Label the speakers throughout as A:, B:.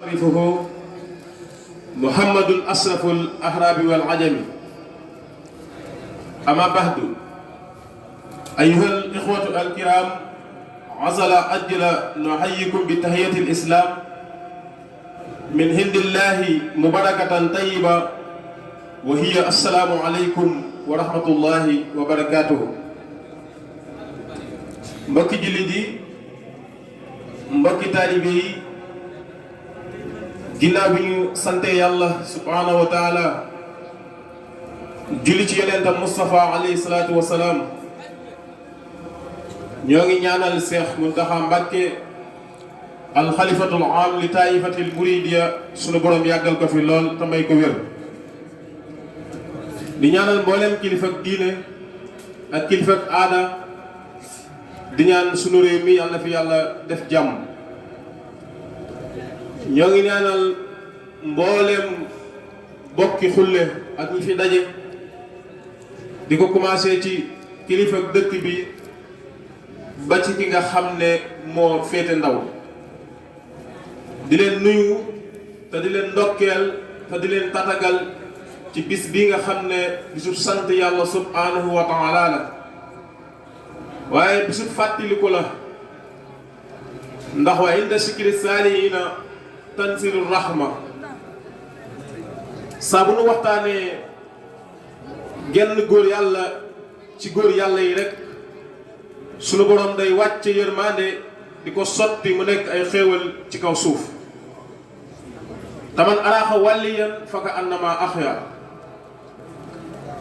A: يعرفه محمد أشرف الأعراب والعجم. أما بعد، أيها الإخوة الكرام، عزل أجل نحييكم بتحية الإسلام من هند الله مباركة طيبة، وهي السلام عليكم ورحمة الله وبركاته. mbokki jullit yi, mbokki taalibe yi, ginnaaw bi ñu sante yàlla subhaanahu wa taala julli ci yonentam Mustafa alayhi salaatu wa salaam, ñoo ngi ñaanal Seex Muntaxa Mbàkke alxalifatul aam li taifatil muridiya sunu borom yàggal ko fi lool te may ko wér. di ñaanal mboolem kilifa ak diine ak kilifa ak aada, di ñaan sunu réew mi yàlla na fi yàlla def jàmm. ñoo ngi ñaanal mboolem bokki xulle ak ñi fi daje, di ko commencé ci kilifa dëkk bi ba ci ki nga xam ne moo féete ndaw, di leen nuyu te di leen ndokkeel te di leen tatagal ci bis bi nga xam ne bisub sant yàlla subhanahu wa taala la, waaye bisub fàttaliku la, ndax wa inda sikri saalihiina tanzilu rahma. saa bu nu waxtaanee genn góor yàlla ci góor yàlla yi rek, sunu borom day wàcce yërmande di ko sotti mu nekk ay xéewal ci kaw suuf. taman araaxa wàlliyan fa ka annama axya.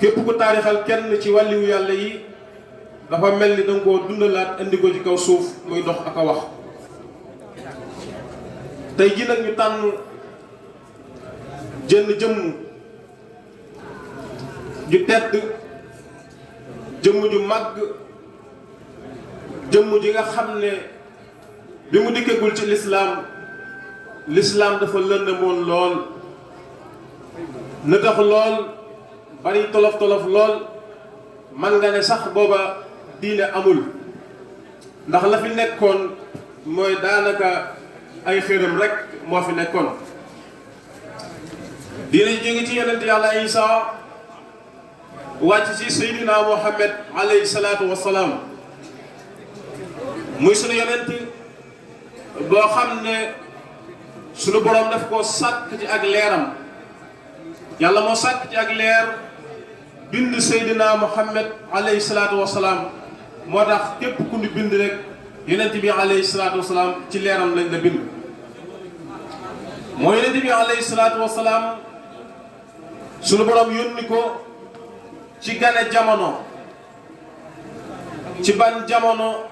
A: képp ku taarixal kenn ci wàlliwu yàlla yi dafa mel ni danga koo dundalaat indi ko ci kaw suuf muy dox ak a wax. tey ji nag ñu tànn jënn jëmm ju tedd, jëmm ju màgg, jëmm ji nga xam ne bi mu dikkagul ci lislaam dafa lëndëmoon lool, nëtax lool, bari tolof tolof lool. man nga ne sax booba diine amul, ndax la fi nekkoon mooy daanaka ay xërëm rek moo fi nekkoon. diine ji ngi ci yonent yàlla Isa wàcc ci Seydina Muhammad alayhi salaatu wassalaam, muy sunu yonent boo xam ne sunu boroom daf koo sàkk ci ak leeram. yàlla moo sàkk ci ak leer bind Seydina Muhammad alayhi salaatu wassalaam, moo tax képp ku ñu bind rek yonent bi alayhi salaatu wassalaam ci leeram lañ la bind. moo yonent bi alayhi salaatu wassalaam sunu borom yónni ko ci gane jamono. ci ban jamono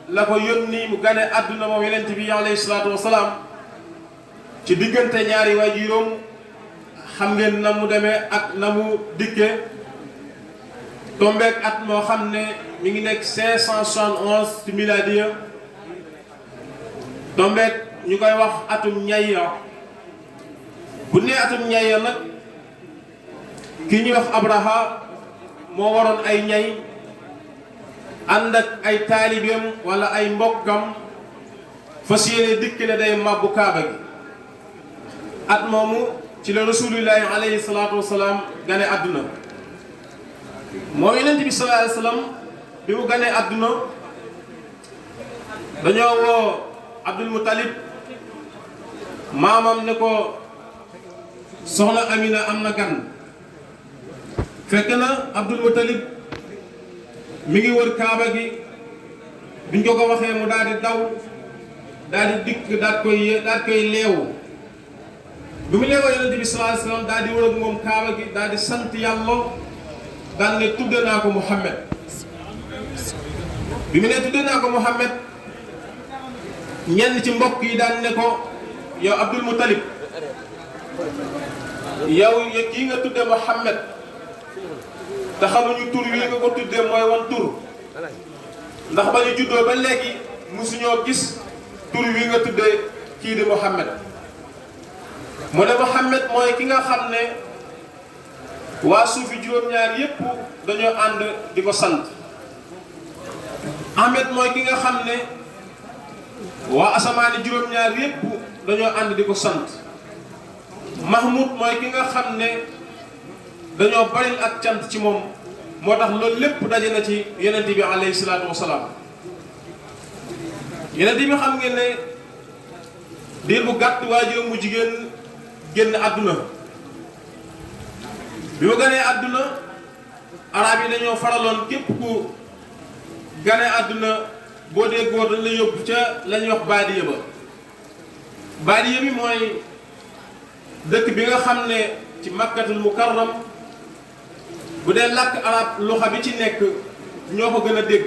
A: la ko yónni mu gane àdduna moom yonent bi alayhi salaatu wassalaam? ci diggante ñaari waajuram, xam ngeen na mu demee ak na mu dikke. tombeek at moo xam ne mi ngi nekk 571 ci miladiya, tombeek ñu koy wax atum ñayya. bu nee atum ñayya nag, ki ñuy wax Abraha moo waroon ay ñay ànd ak ay taalibeem wala ay mbokkam fas yéene dikk ne day màbbu kaaba gi. at moomu ci la rasulillahi alayhi salaatu wasalaam gane àdduna. moo yonent bi sallallahu alayhi wasallam bi mu ganee àdduna, dañoo woo Abdul Muttalib maamam ne ko soxna Amina am na gan. fekk na Abdul Muttalib mi ngi wër kaaba gi, biñ ko waxee mu daal di daw, daal di dikk, daal koy leewu. bi mu leewoo yonent bi sallallahu alayhi wasallam daal di wër ak moom kaaba gi, daal di sant yàlla, daal ne tudde naa ko Muhammad. bi mu ne tudde naa ko Muhammad, ñenn ci mbokk yi daan ne ko yow Abdul Muttalib, yow kii nga tudde Muhammad te xamuñu tur wi nga ko tudde mooy wan tur, ndax ba ñu juddoo ba léegi musuñoo gis tur wi nga tudde kii di Muhammad. mu ne Muhammad mooy ki nga xam ne waa suufi juróom-ñaar yépp dañoo ànd di ko sant. Ahmed mooy ki nga xam ne waa asamaani juróom-ñaar yépp dañoo ànd di ko sant. Mahmoud mooy ki nga xam ne dañoo baril ak cant ci moom moo tax loolu lépp daje na ci yonent bi alayhi salaatu wasalaam. yonent bi xam ngeen ne diir bu gàtt waajuram mu jigéen génn àdduna. bi mu ganee àdduna arab yi dañoo faraloon képp ku gane àdduna boo dee góor dañ la yóbbu ca la ñuy wax baadiya ba. baadiya bi mooy dëkk bi nga xam ne ci makkatul mukarram bu dee làkk arab luxa bi ci nekk ñoo ko gën a dégg.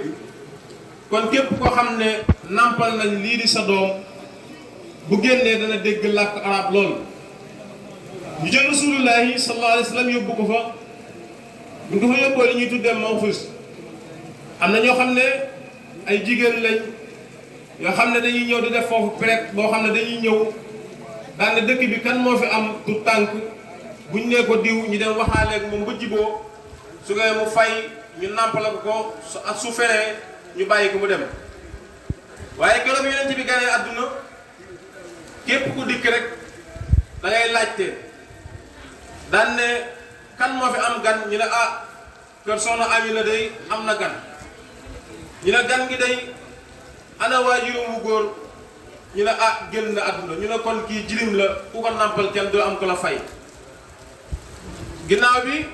A: kon képp koo xam ne nampal nañ lii di sa doom bu génnee dana dégg làkk arab lool. ñu jël rasulullahi sallallahu alayhi wa sallam yóbbu ko fa bu ñu ko fa yóbboo li ñuy tuddee mawxus. am na ñoo xam ne ay jigéen lañ yoo xam ne dañuy ñëw di def foofu prête boo xam ne dañuy ñëw daan ne dëkk bi kan moo fi am tu tànk buñ nee ko diw ñu dem waxaaleeg moom ba jiboo su ngay mu fay ñu nàmpala ko su feree ñu bàyyi ko mu dem. waaye keroog yonent bi ganee àdduna képp ku dikk rek da ngay laajte daan ne kan moo fi am gan ñu ne ah kër soxna Amina day am na gan ñu ne gan gi day ana waajuram mu góor ñu ne ah génn na àdduna ñu ne kon kii jirim la ku ko nàmpal kenn doo am ko la fay. ginnaaw bi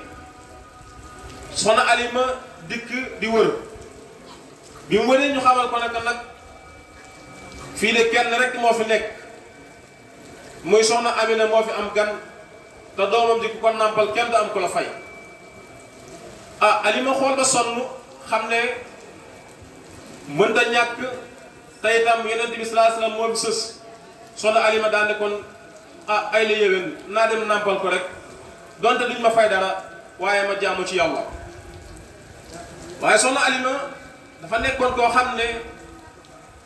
A: soxna Alima dikk di wër bi mu wëree ñu xamal ko nag fii de kenn rek moo fi nekk muy soxna Amina moo fi am gan te doomam ji ku ko nàmpal kenn du am ko la fay. ah Alima xool ba sonn xam ne mënta ñàkk te itam yonent bi sallallahu alayhi wasallam moo fi sës. soxna Alima daan ne kon ah ay la yéwén naa dem nàmpal ko rek donte duñ ma fay dara waaye ma jaamu ci yàlla. waaye soxna Alima dafa nekkoon koo xam ne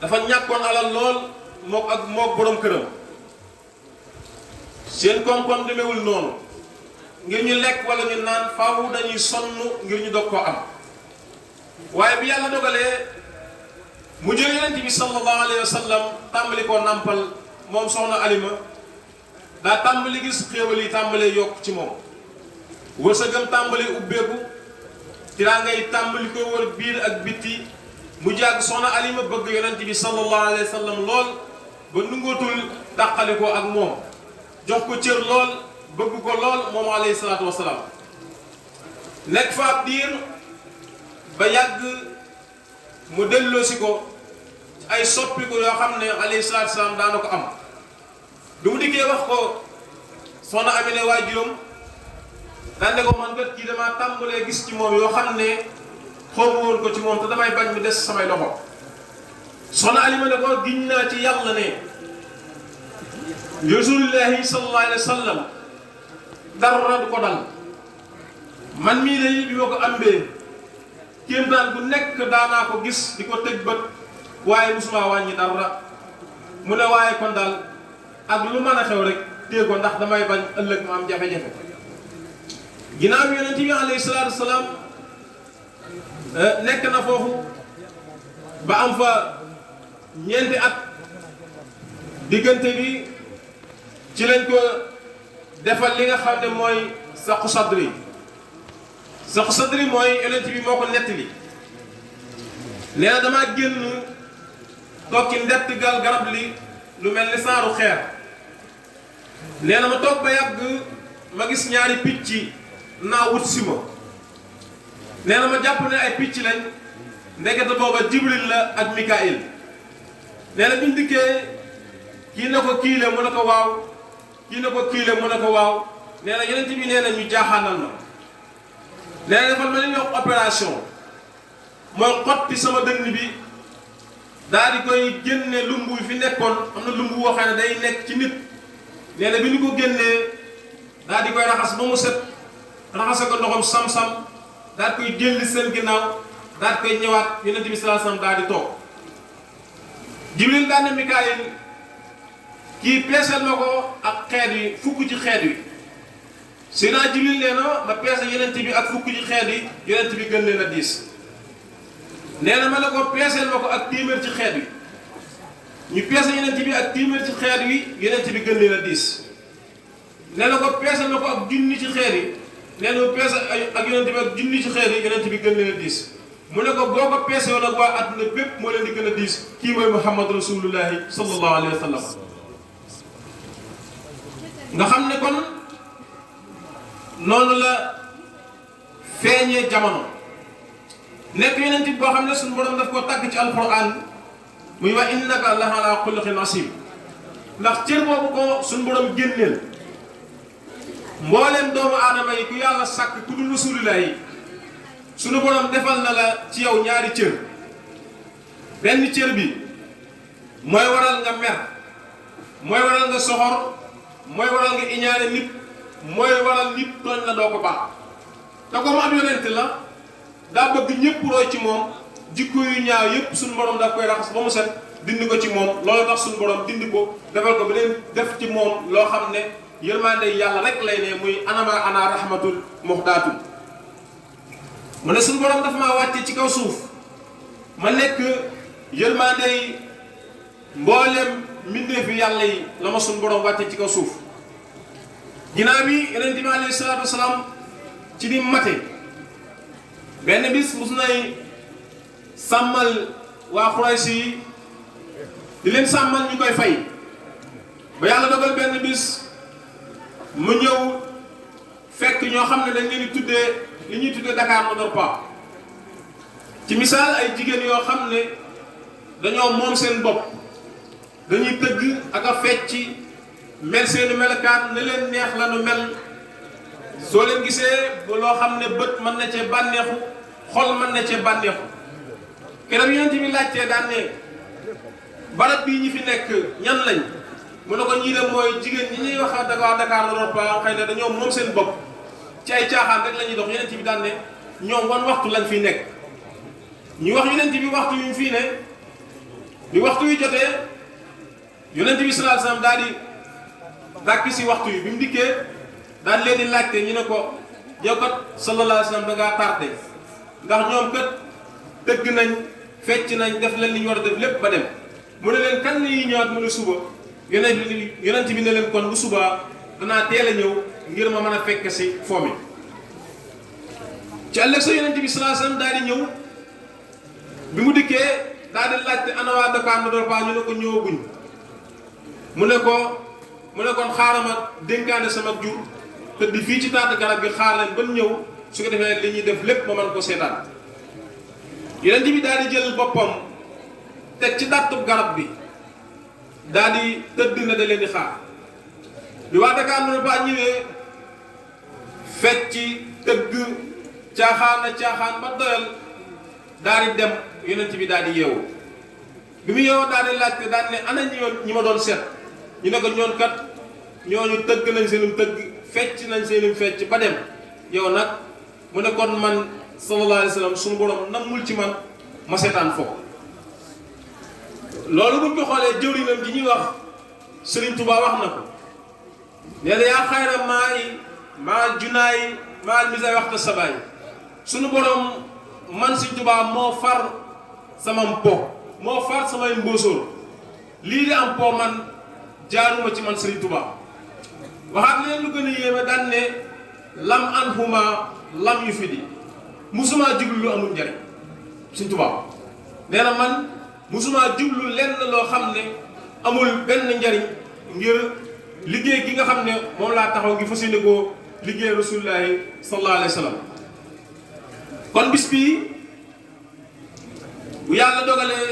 A: dafa ñàkkoon alal lool mook borom këram. seen koom-koom demewul noonu ngir ñu lekk wala ñu naan faaw dañuy sonn ngir ñu dog koo am. waaye bi yàlla dogalee mu jël yonent bi sallallahu alayhi wa sallam tàmbali koo nàmpal moom soxna Alima daa tàmbali gis xéewal yi tàmbalee yokk ci moom. wërsëgam tàmbali ubbeeku tiraa ngay tàmbali ko wër biir ak bitti mu jàgg soxna Alima bëgg yonent bi sallallahu alayhi wa sallam lool ba nungootul tàqali ko ak moom. jox ko cër lool bëgg ko lool moom alayhi salaatu wasalaam. nekk fa ab diir ba yàgg mu delloosi ko ay soppi ko yoo xam ne alayhi salaatu wasalaam daana ko am. bi mu dikkee wax ko soxna Amina waajuram daan ne ko man kat kii damaa tàmbalee gis ci moom yoo xam ne xawma woon ko ci moom te damay bañ mu des samay loxo. soxna Alima ne ko giñ naa ci yàlla ne Rasulullahi sallallahu alayhi wa sallam dara du ko dal. man mii de bi ma ko ambee kéemtaan bu nekk daanaa ko gis di ko tëj bët waaye musuma wàññi dara. mu ne waaye kon daal ak lu mën a xew rek téye ko ndax damay bañ ëllëg ma am jafe-jafe. ginnaaw bi yonent bi alayhi salaatu wasalaam nekk na foofu ba am fa ñeenti at. diggante bi ci lañ ko defal li nga xam ne mooy saqu sadri. saqu sadri mooy yonent bi moo ko nettali nee na damaa génn toog ci ndett gal garab li lu mel ni saaru xeer. nee na ma toog ba yàgg ma gis ñaari picc naa wut si ma. nee na ma jàpp ne ay picc lañ ndekete booba Jibril la ak Mikaayil. nee na biñ dikkee kii na ko kii la mu ne ko waaw kii na ko kii la mu ne ko waaw. nee na yonent bi nee na ñu jaaxaanal ma. nee na dafa mel ni wax opération mooy xotti sama dënn bi daal di koy génne lumbu fi nekkoon. am na lumbu woo xam ne day nekk ci nit. nee na bi ñu ko génnee daal di koy raxas ba mu set raxase ko ndoxam sam-sam daal di koy jëlli seen ginnaaw daal di koy ñëwaat yonent bi sallallahu alayhi wasallam daal di toog. Jibril daan ne Mikaayil kii peesal ma ko ak xeet wi fukk ci xeet wi. Seydina Jibril nee na ma peese yonent bi ak fukk ci xeet yi yonent bi gën leen a diis. nee na ma ne ko peeseel ma ko ak téeméer ci xeet wi. ñu peese yonent bi ak téeméer ci xeet wi yonent bi gën leen a diis nee na ko peese na ko ak junni ci xeet yi nee na peese ak yonent bi ak junni ci xeet yi yonent bi gën leen a diis mu ne ko boo ko peese woon ak waa àdduna bépp moo leen di gën a diis kii mooy Muhammad rasulullahi sallallahu alayhi wa sallam nga xam ne kon noonu la feeñee jamono nekk yonent bi boo xam ne suñu borom daf koo tàgg ci alquran muy wax innaka la ala xuluqin asim ndax cër boobu ko suñu borom génneel mbooleem doomu aadama yi ku yàlla sàkk ku dul rasulillah yi suñu borom defal na la ci yow ñaari cër benn cër bi mooy waral nga mer mooy waral nga soxor mooy waral nga iñaane nit mooy waral nit tooñ la doo ko baax te comme ab yonent la daa bëgg ñëpp roy ci moom jikko yu ñaaw yëpp suñu borom daf koy raxas ba mu set dindi ko ci moom loolu tax suñu borom dindi ko defal ko beneen def ci moom loo xam ne yërmande yàlla rek lay ne muy anama ana rahmatul muxdaatul mu ne suñu borom dafa maa wàcce ci kaw suuf ma nekk yërmande mboolem mbindeefi yàlla yi la ma suñu borom wàcce ci kaw suuf ginnaaw bi yonent bi alayhi salaatu wasalaam ci di mate benn bis mus nay sàmmal waa Xuraysi yi di leen sàmmal ñu koy fay ba yàlla dogal benn bis mu ñëw fekk ñoo xam ne dañ leen di tuddee li ñuy tuddee Dakar ne dort pas ci misaal ay jigéen yoo xam ne dañoo moom seen bopp dañuy tëgg ak a fecc mel seeni melokaan ne leen neex la nu mel soo leen gisee ba loo xam ne bët mën na cee bànneexu xol mën na cee bànneexu keroog yonent bi laajtee daan ne barab bii ñi fi nekk ñan lañ mu ne ko ñii de mooy jigéen ñi ñuy wax Dakar ne dort pas xëy na dañoo moom seen bopp ci ay caaxaan rek la ñuy dox yonent bi daan ne ñoom wan waxtu lañ fiy nekk ñu wax yonent bi waxtu yu ñu fii ne bi waxtu yu jotee yonent bi sallallahu alayhi wasallam daal di dàkk si waxtu yi bi mu dikkee daal leen di laajte ñu ne ko yow kat sallallahu alayhi wasallam da ngaa tardé ndax ñoom kat tëgg nañ fecc nañ def leen li ñu war a def lépp ba dem mu ne leen kan la ñuy ñëwaat mu ne suba yonent bi ne leen kon bu subaa danaa teel a ñëw ngir ma mën a fekk si foomi ci ëllëg sa yonent bi sallallahu alayhi wasallam daal di ñëw bi mu dikkee daal di laajte ana waa Dakar ne dort pas ñu ne ko ñëwaguñ mu ne kon xaaral ma dénkaane sama jur te di fii ci taatu garab gi xaar leen ba ñëw su ko defee li ñuy def lépp ma mën ko seetaan yonent bi daal di jël boppam teg ci dattub garab bi daal di tëdd na da leen di xaar bi waa Dakar ne dort pas ñëwee fecc tëgg caaxaan ba doyal daal di dem yonent bi daal di yeewu bi mu yeewoo daal di laajte daal ne ana ñi ma doon seet ñu ne ko ñoon kat ñooñu tëgg nañ seenum tëgg fecc nañ seenum fecc ba dem yow nag mu ne kon man sallallahu alayhi wa sallam suñu borom namul ci man ma seetaan foofu loolu buñ ko xoolee jëwriñam ji ñuy wax Serigne Touba wax na ko nee na yaa xayra maa junaay maa misay waxta sabaay suñu borom man Serigne Touba moo far sama mpo moo far samay mbóosóor lii di am po man jaaruma ci man Serigne Touba waxaat leen lu gën a yéeme daan ne lam an huma lam yu fi di musumaa jublu lu amul njariñ Serigne Touba nee na man musumaa jublu lenn loo xam ne amul benn njariñ ngir liggéey gi nga xam ne moom laa taxaw gi fas yéene koo liggéey rasulullahi sallallahu alayhi wa sallam kon bis bii bu yàlla dogalee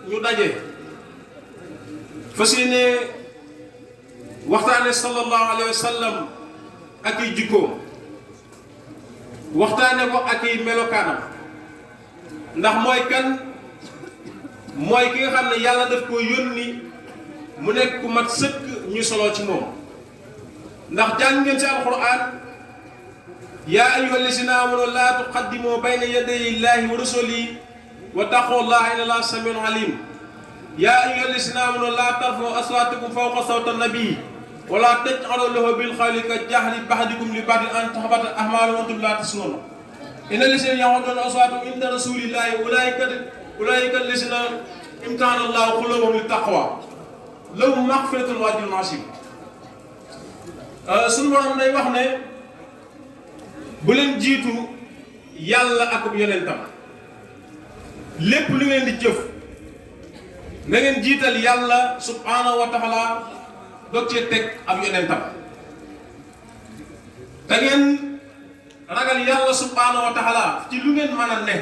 A: ñu daje fas yéene waxtaane sallallahu alayhi wa sallam ak i jikkoom waxtaane ko ak i melokaanam ndax mooy kan mooy ki nga xam ne yàlla daf ko yónni mu nekk ku mat sëkk ñu solo ci moom ndax jàng ngeen ci alquran yaa ayyuha allazina amanu laa tuqaddimu bayna yaday illahi wa rasulihi wa taqullaha inna allaha samiun alim yaa ayyuha allazina amanu laa tarfa'u aswaatakum fawqa sawti an-nabi wa laa taj'alu lahu bil qawli ka jahri ba'dikum li ba'din an tahbata a'malukum wa antum laa tash'urun inna allazina yaghudduna aswaatahum inda rasulillahi ulaika allazina imtaana allahu qulubahum li taqwa lahum maghfiratun wa ajrun azim. suñu borom day wax ne bu leen jiitu yàlla ak yonentam lépp lu ngeen di jëf na ngeen jiital yàlla subhanahu wa taala doog cee teg ab yonentam da ngeen ragal yàlla subhanahu wa taala ci lu ngeen mën a ne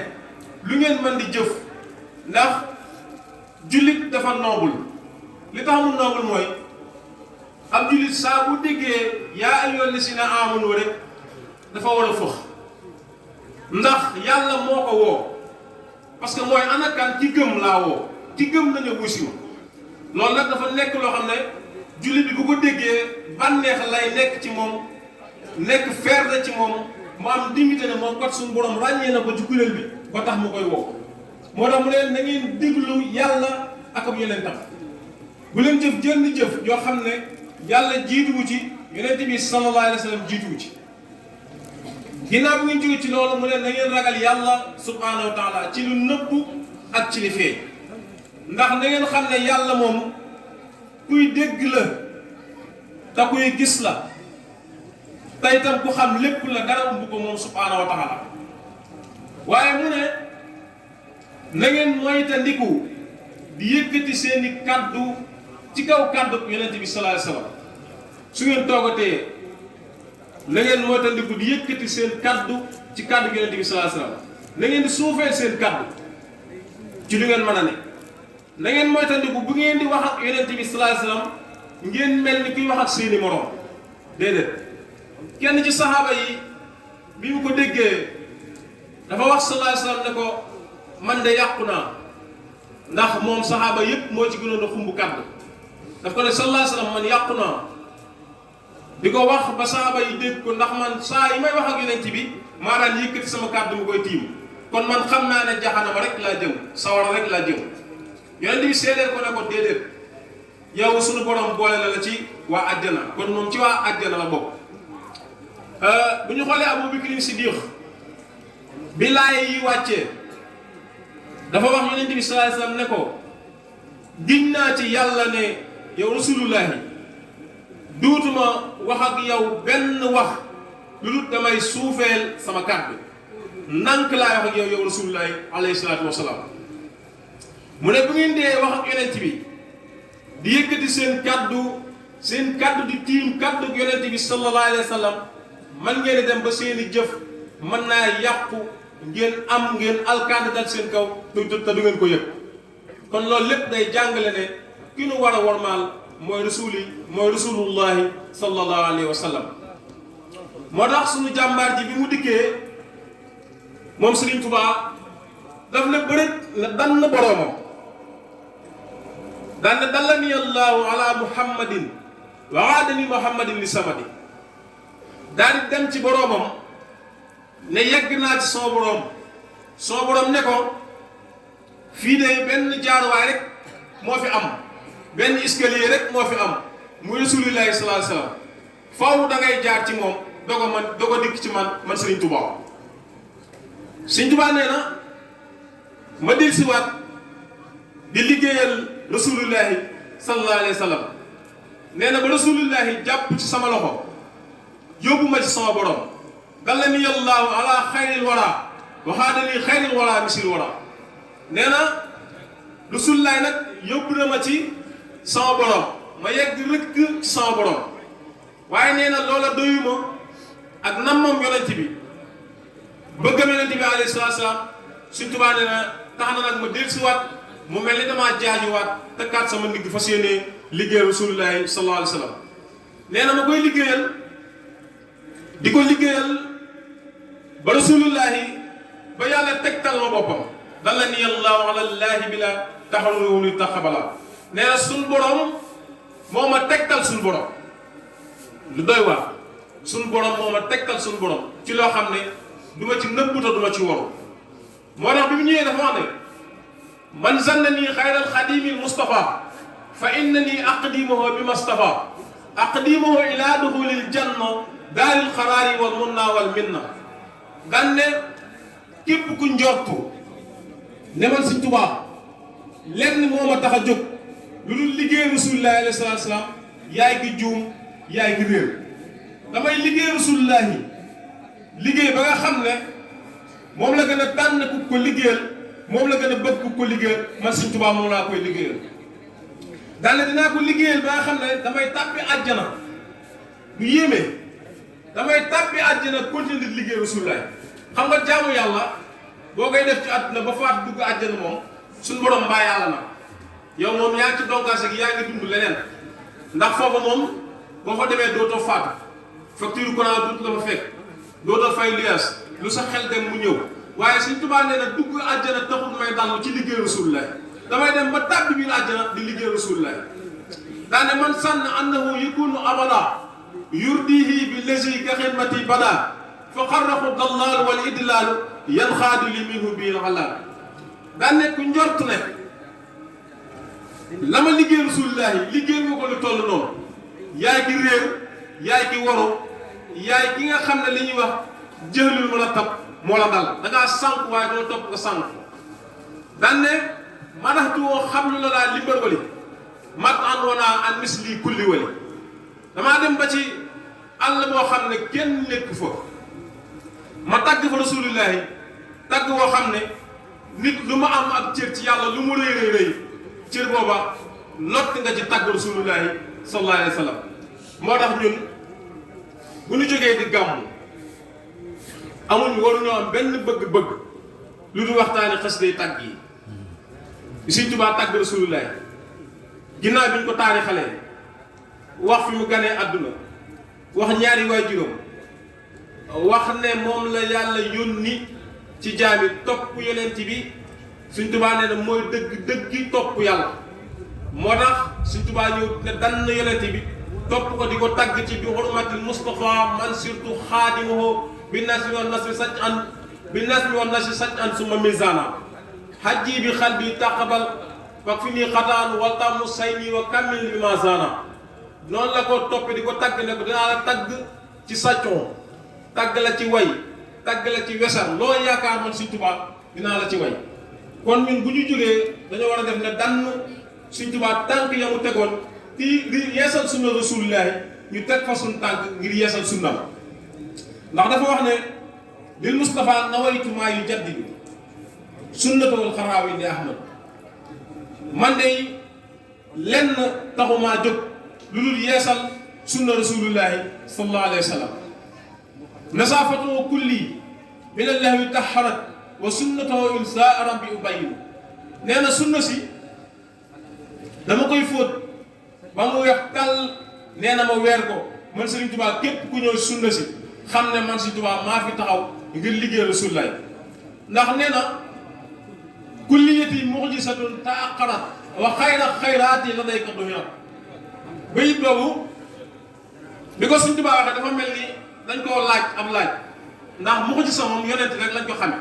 A: lu ngeen mën di jëf ndax jullit dafa noobul li tax mu noobul mooy ab jullit saa bu déggee yaa ayyuhal lazina aamanu rek dafa war a fëx ndax yàlla moo ko woo parce que mooy anakan ci gëm laa woo ci gëm nañu wusi ma loolu nag dafa nekk loo xam ne jullit bi bu ko déggee bànneex lay nekk ci moom nekk fierté ci moom mu am dignité ne moom kat suñu borom ràññee na ko ci kuréel bi ba tax mu koy woo moo tax mu leen na ngeen déglu yàlla ak ab yonentam bu leen jëf jënd jëf yoo xam ne yàlla jiituwu ci yonent bi sallallahu alayhi wa sallam jiituwu ci ginnaaw bu ngeen jóge ci loolu mu leen na ngeen ragal yàlla subhanahu wa taala ci lu nëbbu ak ci li feeñ ndax na ngeen xam ne yàlla moom kuy dégg la te kuy gis la te itam ku xam lépp la dara umb ko moom subhanahu wa taala waaye mu ne na ngeen moytandiku di yëkkati seeni kaddu ci kaw kaddu yonent bi sallallahu alayhi wasallam su ngeen toogatee na ngeen moytandiku di yëkkati seen kaddu ci kaddu yonent bi sallallahu alayhi wasallam na ngeen di suufeel seen kaddu ci lu ngeen mën a ne na ngeen moytandiku bu ngeen di wax ak yonent bi sallallahu alayhi wasallam ngeen mel ni kuy wax ak seeni moroom déedéet kenn ci saxaaba yi bi mu ko déggee dafa wax sallallahu alayhi wasallam ne ko man de yàqu naa ndax moom saxaaba yépp moo ci gënoon a xumb kàddu daf ko ne sallallahu alayhi wasallam man yàqu naa di ko wax ba saxaaba yi dégg ko ndax man saa yi may wax ak yonent bi maa daan yëkkati sama kàddu mu koy tiim kon man xam naa ne jaxanama rek laa jëm sawara rek laa jëm yonent bi seedeel ko ne ko déedéet yow suñu borom boole la ci waa àjjana kon moom ci waa àjjana la bokk bu ñu xoolee Abu Bakr Siddiq bi laay yi wàccee dafa wax yonent bi sallallahu alayhi wasallam ne ko giñ naa ci yàlla ne yow rasulullahi duutuma wax ak yow benn wax lu dul damay suufeel sama kàddu ndànk laay wax ak yow yow rasulullahi alayhi salaatu wasalaam mu ne bu ngeen dee wax ak yonent bi di yëkkati seen kàddu di tiim kàddu yonent bi sallallahu alayhi wasallam man ngeen dem ba seeni jëf mën naa yàqu ngeen alkaande dal seen kaw te du ngeen ko yëg kon loolu lépp day jàngale ne ki nu war a wormaal mooy rasulullahi sallallahu alayhi wa sallam moo tax suñu jàmbaar ji bi mu dikkee moom Serigne Touba daf ne bërit la dann boroomam daan ne dallani allahu ala muhammadin wa aadani muhammadin li samadi daal di dem ci boroomam ne yegg naa ci sama boroom ne ko fii de benn jaaruwaay rek moo fi am benn escalier rek moo fi am muy rasulillahi sallallahu alayhi wasallam faaw da ngay jaar ci moom dogo dikk ci man Serigne Touba. Serigne Touba nee na ma dil si waat di liggéeyal rasulillahi sallallahu alayhi wasallam nee na ba rasulillahi jàpp ci sama loxo yóbbu ma ci sama borom dallani allahu ala xayril wara waxaadani xayril wara misil wara nee na rasulillahi nag yóbbu na ma ci sama borom ma yegg rëkk ci sama borom waaye nee na loola doyuma ak nammam yonent bi bëggam yonent bi alayhi salaatu salaam Sëriñ Tuubaa nee na tax na nag ma dellusiwaat mu mel ni damaa jaajuwaat tëkkaat sama ndigg fas yéenee liggéeyal rasulillahi sallallahu alayhi wa sallam nee na ma koy liggéeyal di ko liggéeyal ba rasulullahi ba yàlla tegtal ma boppam dallani allahu ala llaahi bi la taxalu li taxabala nee na suñ borom moo ma tegtal suñ borom lu doy waar suñ borom moo ma tegtal suñ borom ci loo xam ne du ma ci nëbbuta du ma ci waru moo tax bi mu ñëwee dafa wax ne man zannani xayral xadimil mustafa fa innani aqdimuhu bi mustafa aqdimuhu ila duxulil janna daaril xaraari wal munna wal minna daan ne képp ku njortu ne man Sëriñ Tuubaa lenn moo ma tax a jóg lu dul liggéey rasulullahi alayhi salaatu salaam yaay gi juum yaay gi réer damay liggéey rasulullahi liggéey ba nga xam ne moom la gën a tànn ku ko liggéeyal moom la gën a bëgg ku ko liggéeyal man Sëñ Tuubaa moom laa koy liggéeyal daane dinaa ko liggéeyal ba nga xam ne damay tàbbi àjjana lu yéeme damay tàbbi àjjana continuer di liggéey rasulullahi xam nga jaamu yàlla boo koy def ci àdduna ba faat dugg àjjana moom suñu borom mbaa yàlla na yow moom yaa ngi ci donkaase gi yaa ngi dund leneen ndax foofa moom boo fa demee dootoo faatu facture courant dootu la fa fekk dootoo fay luyaas lu sa xel dem mu ñëw waaye Sëñ Tuubaa nee na dugg àjjana taxul may dal ci liggéey rasulullahi damay dem ba tàbbi biir àjjana di liggéey rasulullahi daane man sànn annahu yakunu abada yurdihi bi lesi ka xidmati bada fa xarraxu dallaal wal idlaalu yan xaadu li minhu bil xalaal daan ne ku njort ne la ma liggéey rasulullahi liggéey nga ko lu toll noonu yaay ki réer yaay ki waru yaay ki nga xam ne li ñuy wax jëhlul murattab moo la dal da ngaa sànq waaye doo topp nga sànq daan ne madaxtu woo xam lu la laa limbar wali mat an wanaa an misli kulli wali damaa dem ba ci àll boo xam ne kenn nekk fa ma tagg fa rasulullahi tagg woo xam ne nit lu ma am ak cër ci yàlla lu mu rëy rëy rëy cër booba lott nga ci tagg rasulullahi sallallahu alayhi wa sallam moo tax ñun bu ñu jógee di gàmm amuñ waruñoo am benn bëgg-bëgg lu du waxtaani xasida yi tagg yi Sëñ Tuubaa tagg rasulullahi ginnaaw bi ñu ko taarixalee wax fi mu ganee àdduna wax ñaari waajuram wax ne moom la yàlla yónni ci jaami topp yonent bi Sëñ Tuubaa nee na mooy dëggi topp yàlla moo tax Sëñ Tuubaa ñëw ne dann yonent bi topp ko di ko tagg ci bi hurmatil Mustafa man surtout xaadimahu bi nasri wan nasri saj an bi nasri wan nasri saj an suma misana hajji bi xal bi taqabal wak fi nii xataan waltamu say nii wa kammil bi ma zana noonu la ko topp di ko tagg ne ko dinaa la tagg ci sàccoon tagg la ci way tagg la ci wesar loo yaakaar man Sëñ Tuubaa dinaa la ci way kon ñun bu ñu jógee dañoo war a def ne dann Sëñ Tuubaa tànk ya mu tegoon di yeesal sunna rasulullahi ñu teg fa suñ tànk ngir yeesal sunnam ndax dafa wax ne lil Mustafa nawaytu maa yu jaddidu sunnatawul xaraawi ni ahmad man de lenn taxumaa jóg lu dul yeesal sunna rasulullahi sallallahu alayhi wa sallam nasaafatu kulli min allahwi taharat wa sunnatahu insa rabbi ubayinu nee na sunna si dama koy fóot ba mu weex tàll nee na ma weer ko man Sëriñ Tuubaa képp ku ñëw sunna si xam ne man Sëriñ Tuubaa maa fi taxaw ngir liggéey rasulullahi ndax nee na kulliyati mu'jizatun ta'aqqarat wa xayra xayraati ladayka duhirat bayit boobu bi ko Sëriñ Tuubaa waxee dafa mel ni dañ koo laaj ab laaj ndax mu'jiza moom yonent rek lañ ko xame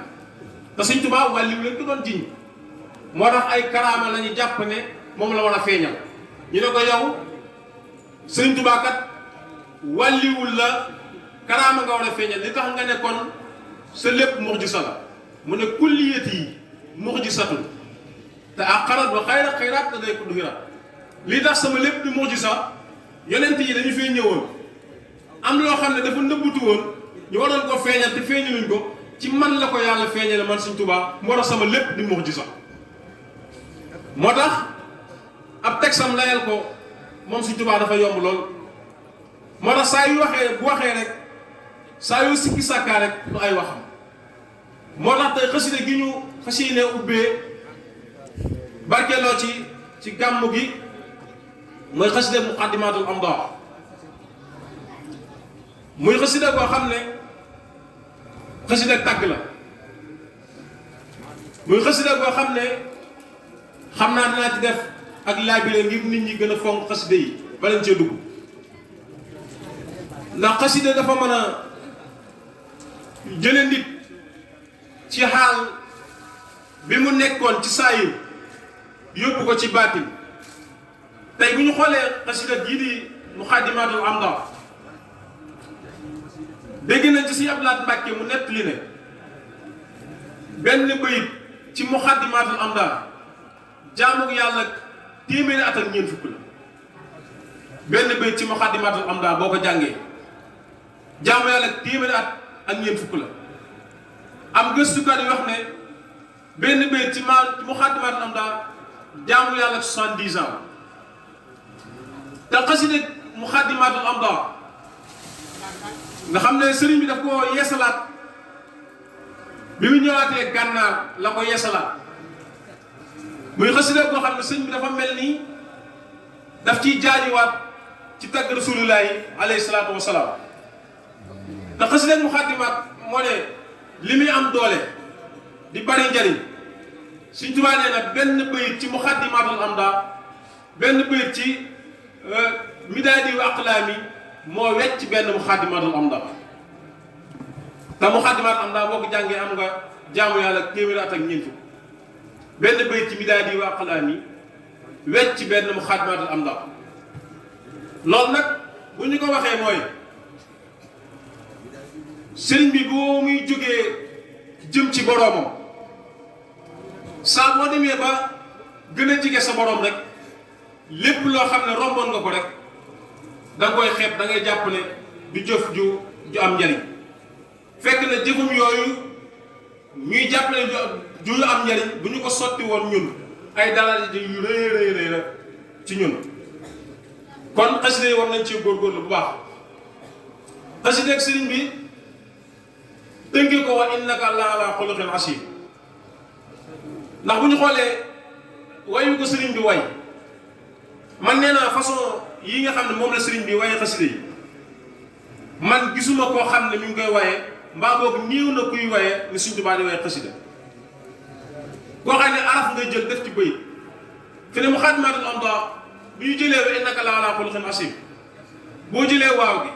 A: te Sëriñ Tuubaa wàlliw leen ko doon jiñ moo tax ay karaama la ñu jàpp ne moom la war a feeñal ñu ne ko yow Sëriñ Tuubaa kat wàlliwul la karaama nga war a feeñal li tax nga ne kon sa lépp mu'jiza la mu ne kulliyati mu'jizatun te ak xarat ba xayra xayraat la day ko duhirat lii tax sama lépp di mu'jiza yonent yi dañu fee ñëwoon am loo xam ne dafa nëbbutu woon ñu waroon ko feeñal te feeñaluñ ko ci man la ko yàlla feeñale man Sëriñ Tuubaa moo tax sama lépp di mu'jiza moo tax ab texam layal ko moom Sëriñ Tuubaa dafa yomb lool moo tax saa yu waxee bu waxee rek saa yu sikki sàkkaa rek du ay waxam moo tax tey xasida gi ñu xasine ubbee barkeeloo ci gàmmu gi mooy xasida muqaddimatul amdah muy xasida boo xam ne xasida tàgg la muy xasida boo xam ne xam naa dinaa ci def ak laabire ngir nit ñi gën a fonk xasida yi balañ cee dugg ndax xasida dafa mën a jële nit ci xaal bi mu nekkoon ci saayir yóbbu ko ci baatin tey bu ñu xoolee xasida jii di muqaddimatul amdah dégg nañ ci si Ablaat Mbàkke mu nett li ne benn bayit ci muqaddimatul amdah jaamu yàlla téeméeri at ak ñeent fukk la benn bayit ci Muxaddamatul Amda boo ko jàngee jaamu yàlla téeméeri at ak ñeent fukk la am gëstukat yi wax ne benn bayit ci Muxaddamatul Amda jaamu yàlla 70 ans te xasida Muxaddamatul Amda nga xam ne sëriñ bi daf ko yeesalaat bi mu ñëwaatee gànnaar la ko yeesalaat muy xasida boo xam ne sëriñ bi dafa mel nii daf ciy jaajiwaat ci tagg rasulullahi alayhi salaatu wasalaam te xasida Muxaddamaat moo ne li muy am doole di bari njariñ Sëriñ Tuubaa nee na benn bayit ci Muxaddamatul Amda benn bayit ci midaadi wa aqlaami moo wecc benn Muxaddamatul Amda te Muxaddamatul Amda boo ko jàngee am nga jaamu yàlla téeméeri at ak ñeent fukk benn bayit ci midaadi wa aqlaami wecc benn Muxaddamatul Amda loolu nag bu ñu ko waxee mooy sëriñ bi boo muy jógee jëm ci boroomam saa boo demee ba gën a jige sa boroom rek lépp loo xam ne romboon nga ko rek da nga koy xeeb da ngay jàpp ne du jëf ju am njariñ fekk na jëfum yooyu ñuy jàpp ne ju am njariñ bu ñu ko sotti woon ñun ay dalal yu rëy la ci ñun kon xasida yi war nañ ci góorgóorlu bu baax xasida ak sëriñ bi tënkee ko wa innaka la ala xuluqin asiim ndax bu ñu xoolee wayu ko sëriñ bi way man nee naa façon yi nga xam ne moom la sëriñ bi waye xasida yi man gisuma koo xam ne mi ngi koy waye mbaa boog néew na kuy waye ni Sëriñ Tuubaa di waye xasida koo xam ne araf ngay jël def ci bëy fi ne Muxaddamatul Amda bi ñu jëlee wa innaka la ala xuluqin asiim boo jëlee waaw gi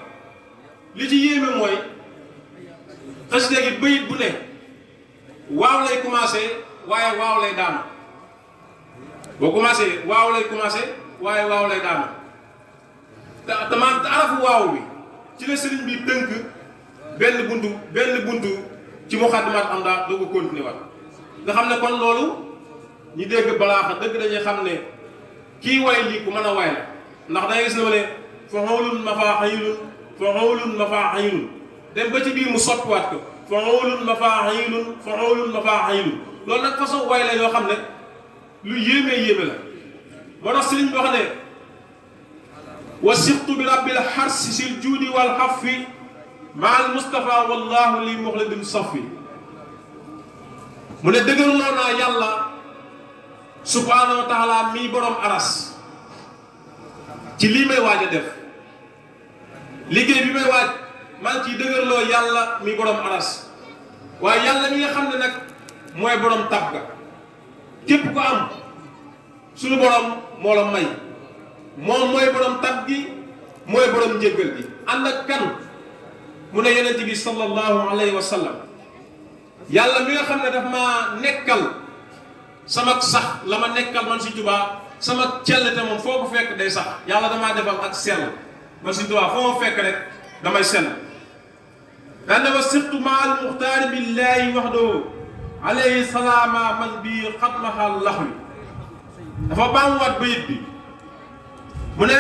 A: li ci yéeme mooy xasida gi bëyit bu ne waaw lay commencé waaye waaw lay daanu boo commencé waaw lay commencé waaye waaw lay daanu te arafu waaw bi ci la sëriñ bi tënk benn buntu ci Muxaddamatul Amda doo ko continuer waat nga xam ne kon loolu ñi dégg balaaxa dëgg dañuy xam ne kii way lii ku mën a way la ndax dangay gis ne ma ne fa xawlun ma faa xayilun dem ba ci biir mu soppiwaat ko fa xawlun ma faa xayilun loolu nag façon way la yoo xam ne lu yéeme la moo tax sëriñ bi wax ne wa sixtu bi rabbil xarsi sil juudi wal xafi ma al mustafa wallahu li muxlidin safi mu ne dëgërloo naa yàlla subhaanahu wa taala mii borom aras ci lii may waaj a def liggéey bi may waaj maa ngi ciy dëgërloo yàlla mii borom aras waaye yàlla mi nga xam ne nag mooy borom tab ga képp ko am suñu borom moo la may moom mooy borom tab gi mooy borom njëggal gi ànd ak kan mu ne yonent bi sallallahu alayhi wa sallam yàlla mi nga xam ne daf maa nekkal sama sax la ma nekkal man Sëriñ Tuubaa sama cellte moom foo ko fekk day sax yàlla damaa defal ak sell man Sëriñ Tuubaa foo ma fekk rek damay sell daan wa sirtu ma al muxtaari billahi waxdahu alayhi salaama man bi xatmaxal laxwi dafa baamuwaat bayit bi mu ne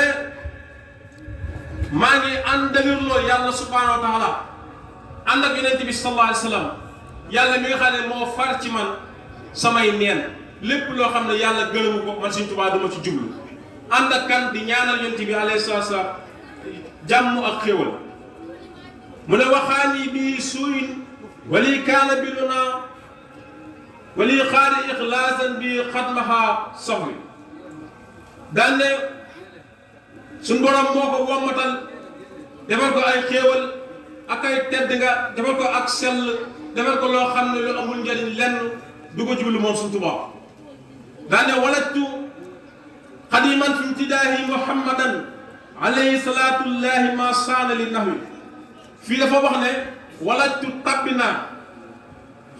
A: maa ngi ànd dëgërloo yàlla subhaanahu wa taala ànd ak yonent bi sallallahu alayhi wa sallam yàlla mi nga xam ne moo far ci man samay neen lépp loo xam ne yàlla gërëmu ko man Sëriñ Tuubaa dama ci jublu ànd ak kan di ñaanal yonent bi alayhi salaatu wa salaam jàmm ak xéwal mu ne waxaani bi suuyin wali kaana bi lunaa wali xaari ixlaasan bi xatmaha soxwi daan ne suñ borom moo ko wommatal defal ko ay xéewal ak ay tedd nga defal ko ak sell defal ko loo xam ne lu amul njëriñ lenn du ko jublu moom Sëriñ Tuubaa daan ne walajtu xadiman fi imtidaahi muhammadan alayhi salaatullahi ma saana li nahwi fii dafa wax ne walajtu tabbi naa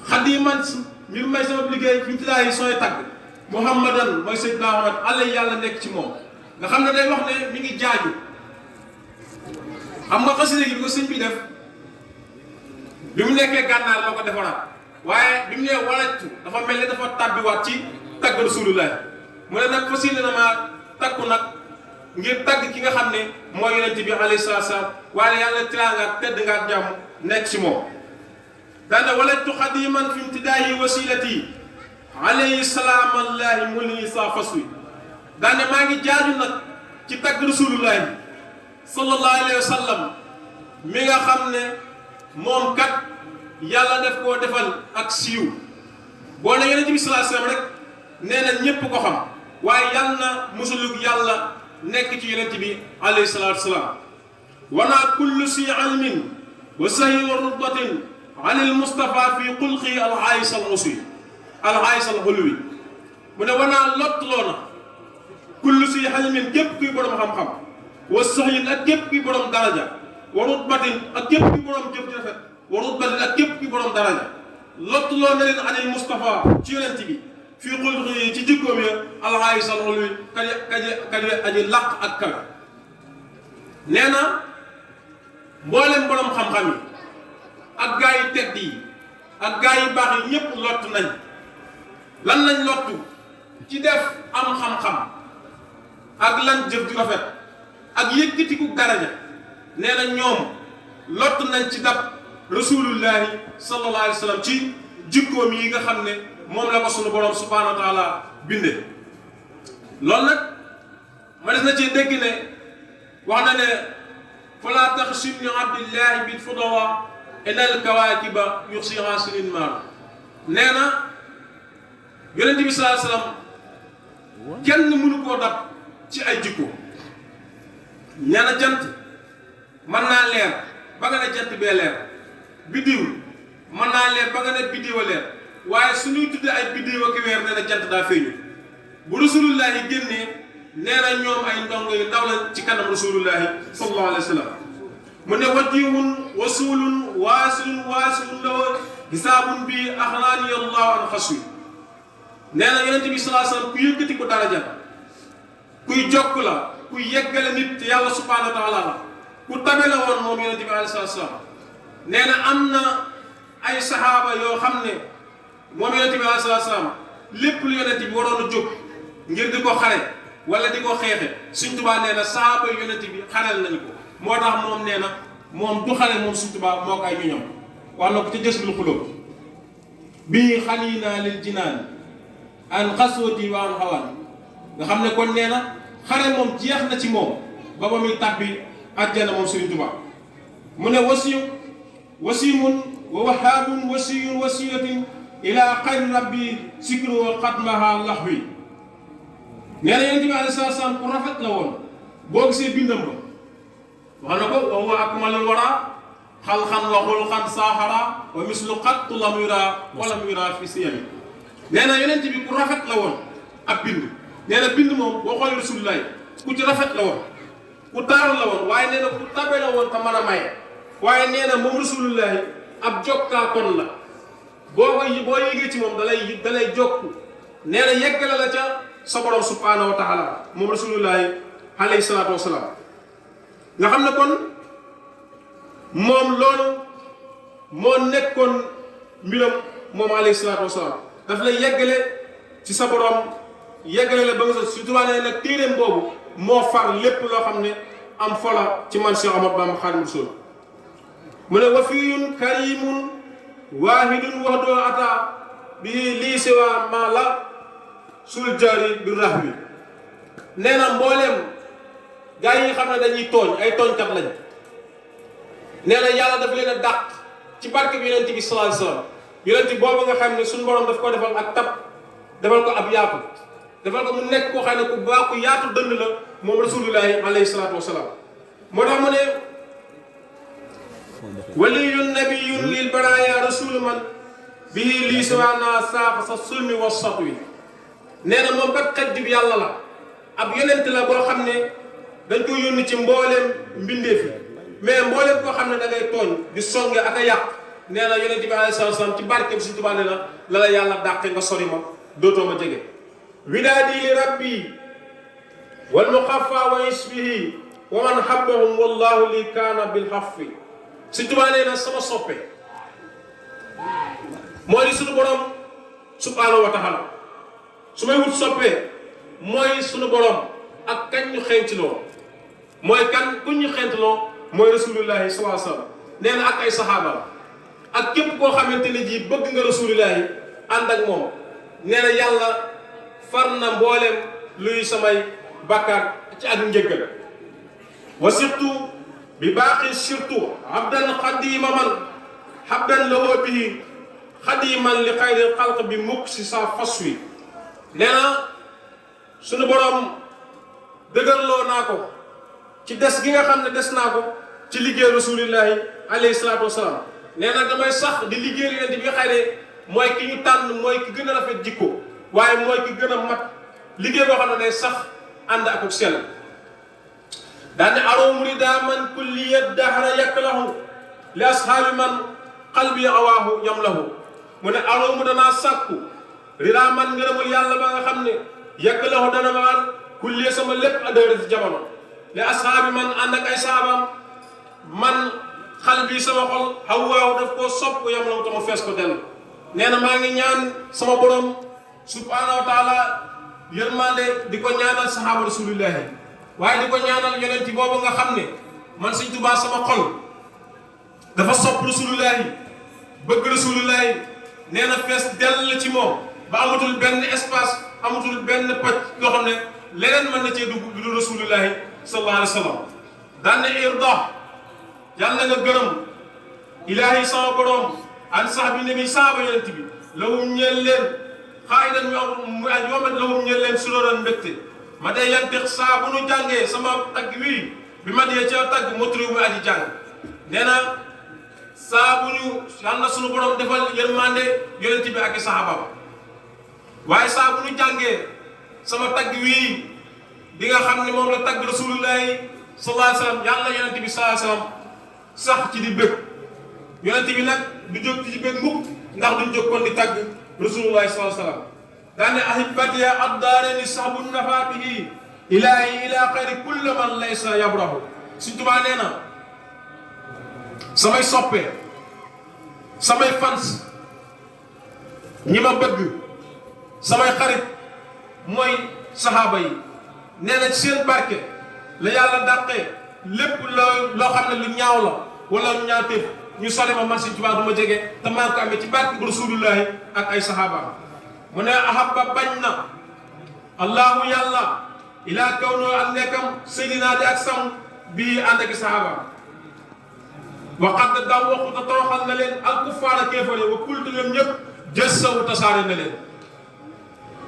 A: xadiman mbir may sama liggéey fi imtidaahi sooy tagg muhammadan mooy Seydina Muhammad alay yàlla nekk ci moom nga xam ne day wax ne mi ngi jaaju xam nga xasida gi bi ko sëñ bi def bi mu nekkee gànnaar la ko defaraat waaye bi mu nee walajtu dafa mel ni dafa tàbbiwaat ci tagg Rasulullah mu ne nag fas yéene na maa takku nag ngir tagg ki nga xam ne mooy yonent bi alayhi salaatu salaam waaye yàlla tiraanga tedd nga ak jàmm nekk ci moom daana walajtu xadiman fi imtidaahi wasilati alayhi salaamallahi mulni sa faswi daane maa ngi jaaju nag ci tagg rasulullahi sallallahu alayhi wa sallam mi nga xam ne moom kat yàlla def koo defal ak siiw boo ne yonent bi sallallahu alayhi wa sallam rek nee na ñépp ko xam waaye yàlla na musulug yàlla nekk ci yonent bi alayhi salaatu wasalaam wana kullu si ilmin wa sahi wa rutbatin an il Mustafa fi xulqi alxaayis al uswi alxaayis al xulwi mu ne wanaa lottuloo na kullu si ilmin képp kuy borom xam-xam wa sahin ak képp kuy borom daraja wa rutbatin ak képp kuy borom jëf ji rafet wa rutbatin ak képp kuy borom daraja lottuloo na leen an il Mustafa ci yonent bi fii xulqi ci jikkoom ya alxaayis al xulwi kaje aji laq ak kawe nee na mboolem borom xam-xam yi ak gaa yi tedd yi ak gaa yi baax yi ñépp lott nañ lan lañ lottu ci def am xam-xam ak lan jëf ju rafet ak yëkkatiku daraja nee na ñoom lott nañ ci dab rasulullahi sallallahu alayhi wa sallam ci jikkoom yi nga xam ne moom la ko sunu borom subhanahu wa taala binde loolu nag ma des na ci dégg ne wax na ne fala taxsimni abdillahi bil fudawa inal kawaakiba yuxsiha sinin maar nee na yonent bi sallallahu alayhi wasallam kenn mënu koo dab ci ay jikko nee na jant mën naa leer ba nga ne jant bee leer biddiw mën naa leer ba nga ne biddiw a leer waaye su ñuy tuddee ay biddiw ak weer nee na jant daa feeñu bu rasulullahi génnee nee na ñoom ay ndongo yu ndaw la ci kanam rasulullahi sallallahu alayhi wa sallam mu ne wajihun wasulun waasilun lawa hisaabun bi axnaani allahu an xaswi nee na yonente bi sallallahu alayhi wa sallam ku yëkkati ko daraja kuy jokk la ku yeggale nit te yàlla subhanahu wa taala la ku tabe la woon moom yonente bi alayhi salaam nee na am na ay saxaaba yoo xam ne moom yonente bi alayhi salaam lépp lu yonente bi waroon a jóg ngir di ko xare wala di ko xeexe Sëñ Tuubaa nee na saxaaba yonente bi xarel nañu ko moo tax moom nee na moom du xale moom Sëñ Tuubaa moo koy ñoñom wax na ko ca Jazbul Xuluub bii xaliinaa lil jinaan an xaswati wa an xawaan nga xam ne kon nee na xare moom jeex na ci moom ba ba muy tàbbi àjjana moom Sëñ Tuubaa mu ne wasimun wa wahaabun wasiyun wasiyatin ila xayri rabbi sikru wa xatmaha laxwi nee na yonent bi alayhi salaam ku rafet la woon boo gisee bindam ba wax na ko wa huwa akmalul wara xalxan wa xulxan saaxara wa mislu xattu lam yura walam yura fi siyami nee na yonent bi ku rafet la woon ab bind nee na bind moom boo xoolee rasulullahi ku ci rafet la woon ku taaru la woon waaye nee na ku tabe la woon te mën a maye waaye nee na moom rasulullahi ab jokkaakoon la boo yëgee ci moom dalay jokku nee na yeggale la ca sa borom subhanahu wa taala moom rasulullahi alayhi salaatu wasalaam nga xam ne kon moom loolu moo nekkoon mbiram moom alayhi salaatu wasalaam daf lay yeggale ci sa borom yeggale la ba nga surtout nee nag téeréem boobu moo far lépp loo xam ne am fola ci man Cheikh Ahmadou Bamba Xaadimu Rasuul mu ne wafiyun karimun waahidun wahdoo ata bii lii siwa ma la sul jaari bi rahwi nee na mbooleem gaa yi nga xam ne dañuy tooñ ay tooñkat lañ nee na yàlla daf leen a dàq ci barke bi yonent bi sallallahu alayhi wasallam yonent boobu nga xam ne suñu borom daf ko defal ak tab defal ko ab yaatu defal ko mu nekk koo xam ne ku baax ku yaatu dënd la moom rasulullahi alayhi salaatu wasalaam moo tax mu ne waliyun nabiyun lil baraaya rasul man bii lii siwaana saafa sa sulmi wa satwi nee na moom kat xajjub yàlla la ab yonent la boo xam ne dañ ko yónni ci mbooleem mbindeef yi mais mbooleem koo xam ne da ngay tooñ di songe ak a yàq nee na yonent bi alayhi salaatu salaam ci barkeem Sëñ Tuubaa nee na la la yàlla dàqe nga sori ma dootoo ma jege widaadi li rabbi wal muxaffa wa isbihi wa man habbahum wallahu li kaana bil xaffi Sëñ Tuubaa nee na sama soppe moo di suñu borom subhaanahu wa taala su may wut soppee mooy sunu borom ak kañ ñu xeeñtiloo mooy kan ku ñu xeeñtiloo mooy rasulullahi sallallahu alayhi wasallam nee na ak ay saxaaba ak képp koo xamante ne ji bëgg nga rasulullahi ànd ak moom nee na yàlla far na mbooleem luy samay bàkkaar ci ak njëggal wa surtout bi baaqi surtout abdan xadima man habdan lahu bihi xadiman li xayril xalq bi mukk si sa fas wi nee na sunu borom dëgërloo naa ko ci des gi nga xam ne des naa ko ci liggéey rasulillahi alayhi salaatu wasalaam nee na damay sax di liggéey yonent bi nga xam ne mooy ki ñu tànn mooy ki gën a rafet jikko waaye mooy ki gën a mat liggéey boo xam ne day sax ànd ak sell daane aroom rida man kulliyat dahra yaklahu li ashaabi man qalbi awaahu yamlahu mu ne aroom danaa sàkku rida man ngërëmul yàlla ba nga xam ne yaklahu dana ma war kulliya sama lépp adëre ci jamono li ashaabi man ànd ak ay saabam man xal bi sama xol hawaahu daf koo sopp yamlahu tama fees ko dell nee na maa ngi ñaan sama borom subhanahu wa taala yërmande di ko ñaanal sahaaba rasulillahi waaye di ko ñaanal yonent boobu nga xam ne man Sëñ Tuubaa sama xol dafa sopp rasulillahi bëgg rasulillahi nee na fees dell ci moom ba amatul benn espace amatul benn pàcc yoo xam ne leneen mën na cee dugg lu dul rasulillahi sallallahu alayhi wa sallam daan ne irda yàlla nga gërëm ilaahi sama borom an sax bi ne bi saaba yonent bi lawum ñeel leen xaayidan mu aj yomat lawum ñeel leen suróoran mbégte ma dee yantex saa bu nu jàngee sama tagg wii bi ma dee ca tagg motri mu aji jàng nee na saa bu ñu yal na sunu borom defal yërmande yonent bi ak i saxaaba waaye saa bu ñu jàngee sama tagg wii bi nga xam ne moom la tagg rasulullahi sallallahu alayhi wa sallam yàlla yonent bi sallallahu alayhi wa sallam sax ci di bëgg yonent bi nag du jóg ci bëgg mukk ndax duñ jóg kon di tagg rasulullahi sallallahu alayhi wa sallam daane ahibatiya addaareni sahbu nafaatihi ilaahi ila xayri kulli man laysa yabrahu Sëñ Tuubaa nee na samay soppe samay fans ñi ma bëgg samay xarit mooy saxaaba yi nee na ci seen barke la yàlla dàqee lépp loo xam ne lu ñaaw la wala lu ñaawteef ñu sole ma man Sëñ Tuubaa du ma jege te maa ngi ko amee ci barke bu rasulullahi ak ay saxaaba mu ne ahabba bañ na allahu yàlla ilaa kaw noo ak nekkam seydinaa di ak sam bii ànd ak saxaaba waxat daw waxuta toroxal na leen al kuffaara kéefare wa kultu ñoom ñëpp jës sawu tasaare na leen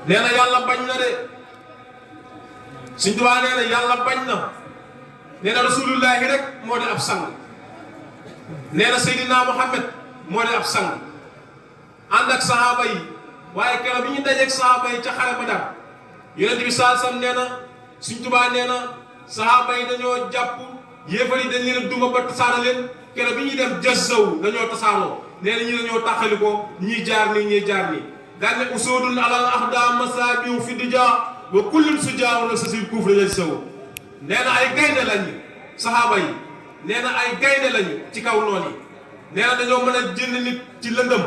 A: nee na yàlla bañ na de Sëñ Tuubaa nee na yàlla bañ na nee na rasulullahi rek moo di ab sang nee na seydinaa Muhammad moo di ab sang ànd ak saxaaba yi waaye keroog bi ñu dajeeg saxaaba yi ca xare Badar yonent bi saa sam nee na Sëñ Tuubaa nee na saxaaba yi dañoo jàpp yéefar yi dañ leen a duma ba tasaare leen keroog bi ñuy dem jazzaw dañoo tasaaroo nee na ñi dañoo tàqali ko ñii jaar nii ñii jaar nii daan ne usoodun alal ahda masaabiu fi dija wa kullun sujaaw la sa sil kuuf la saw nee na ay gaynde lañu saxaaba yi nee na ay gaynde lañu ci kaw noon yi nee na dañoo mën a jënd nit ci lëndëm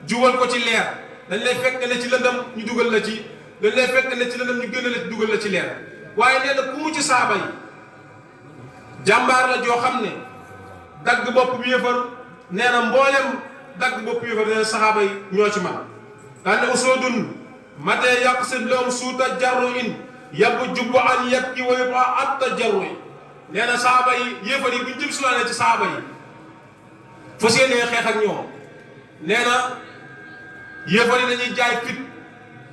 A: jubal ko ci leer dañ lay fekk ne ci lëndëm ñu dugal la ci dañ lay fekk ne ci lëndëm ñu gën a la ci dugal la ci leer waaye nee na ku mu ci saaba yi jàmbaar la joo xam ne dagg bopp bi yëfar nee na mboolem dagg bopp yëfar nee na saxaaba yi ñoo ci man daan ne usoodun matee yàq si loom suuta jarru in yabbu jubbu an yakki wa yubba atta jarru yi nee na saxaaba yi yëfar yi buñ jëm si ci saxaaba yi fas yéenee xeex ak ñoom nee na yéefar yi dañuy jaay fit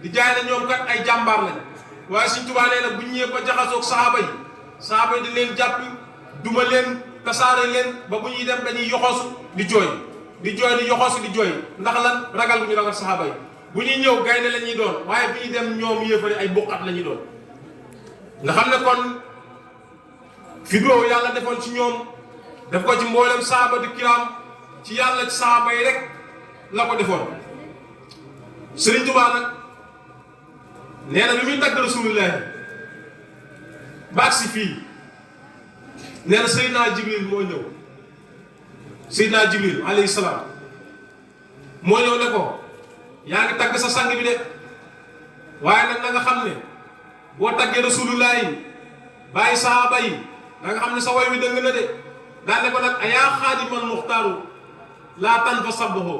A: di jaay na ñoom kat ay jàmbaar lañ waaye Sëñ Tuubaa nee na bu ñëwee ba jaxasoog saxaaba yi di leen jàpp duma leen tasaare leen ba bu ñuy dem dañuy yoxoosu di jooy di yoxoosu di jooy ndax lan ragal bu ñu ragal saxaaba yi bu ñuy ñëw gaynde la ñuy doon waaye bu ñuy dem ñoom yéefar yi ay buqat la ñuy doon nga xam ne kon fi doo yàlla defoon ci ñoom def ko ci mboolem saxaaba di kiram ci yàlla ci saxaaba yi rek la ko defoon Sëriñ Tuubaa nag nee na bi muy tagg Rasulullaahi ba agsi fii nee na Seydina Jibril moo ñëw Seydina Jibril alayhi salaam moo ñëw ne ko yaa ngi tagg sa sang bi de waaye nag na nga xam ne boo taggee rasulullahi bàyyi sahaaba yi da nga xam ne sa way wi dëng na de daal ne ko nag ayaa xaadimal muxtaaru laa tan fa sabbaho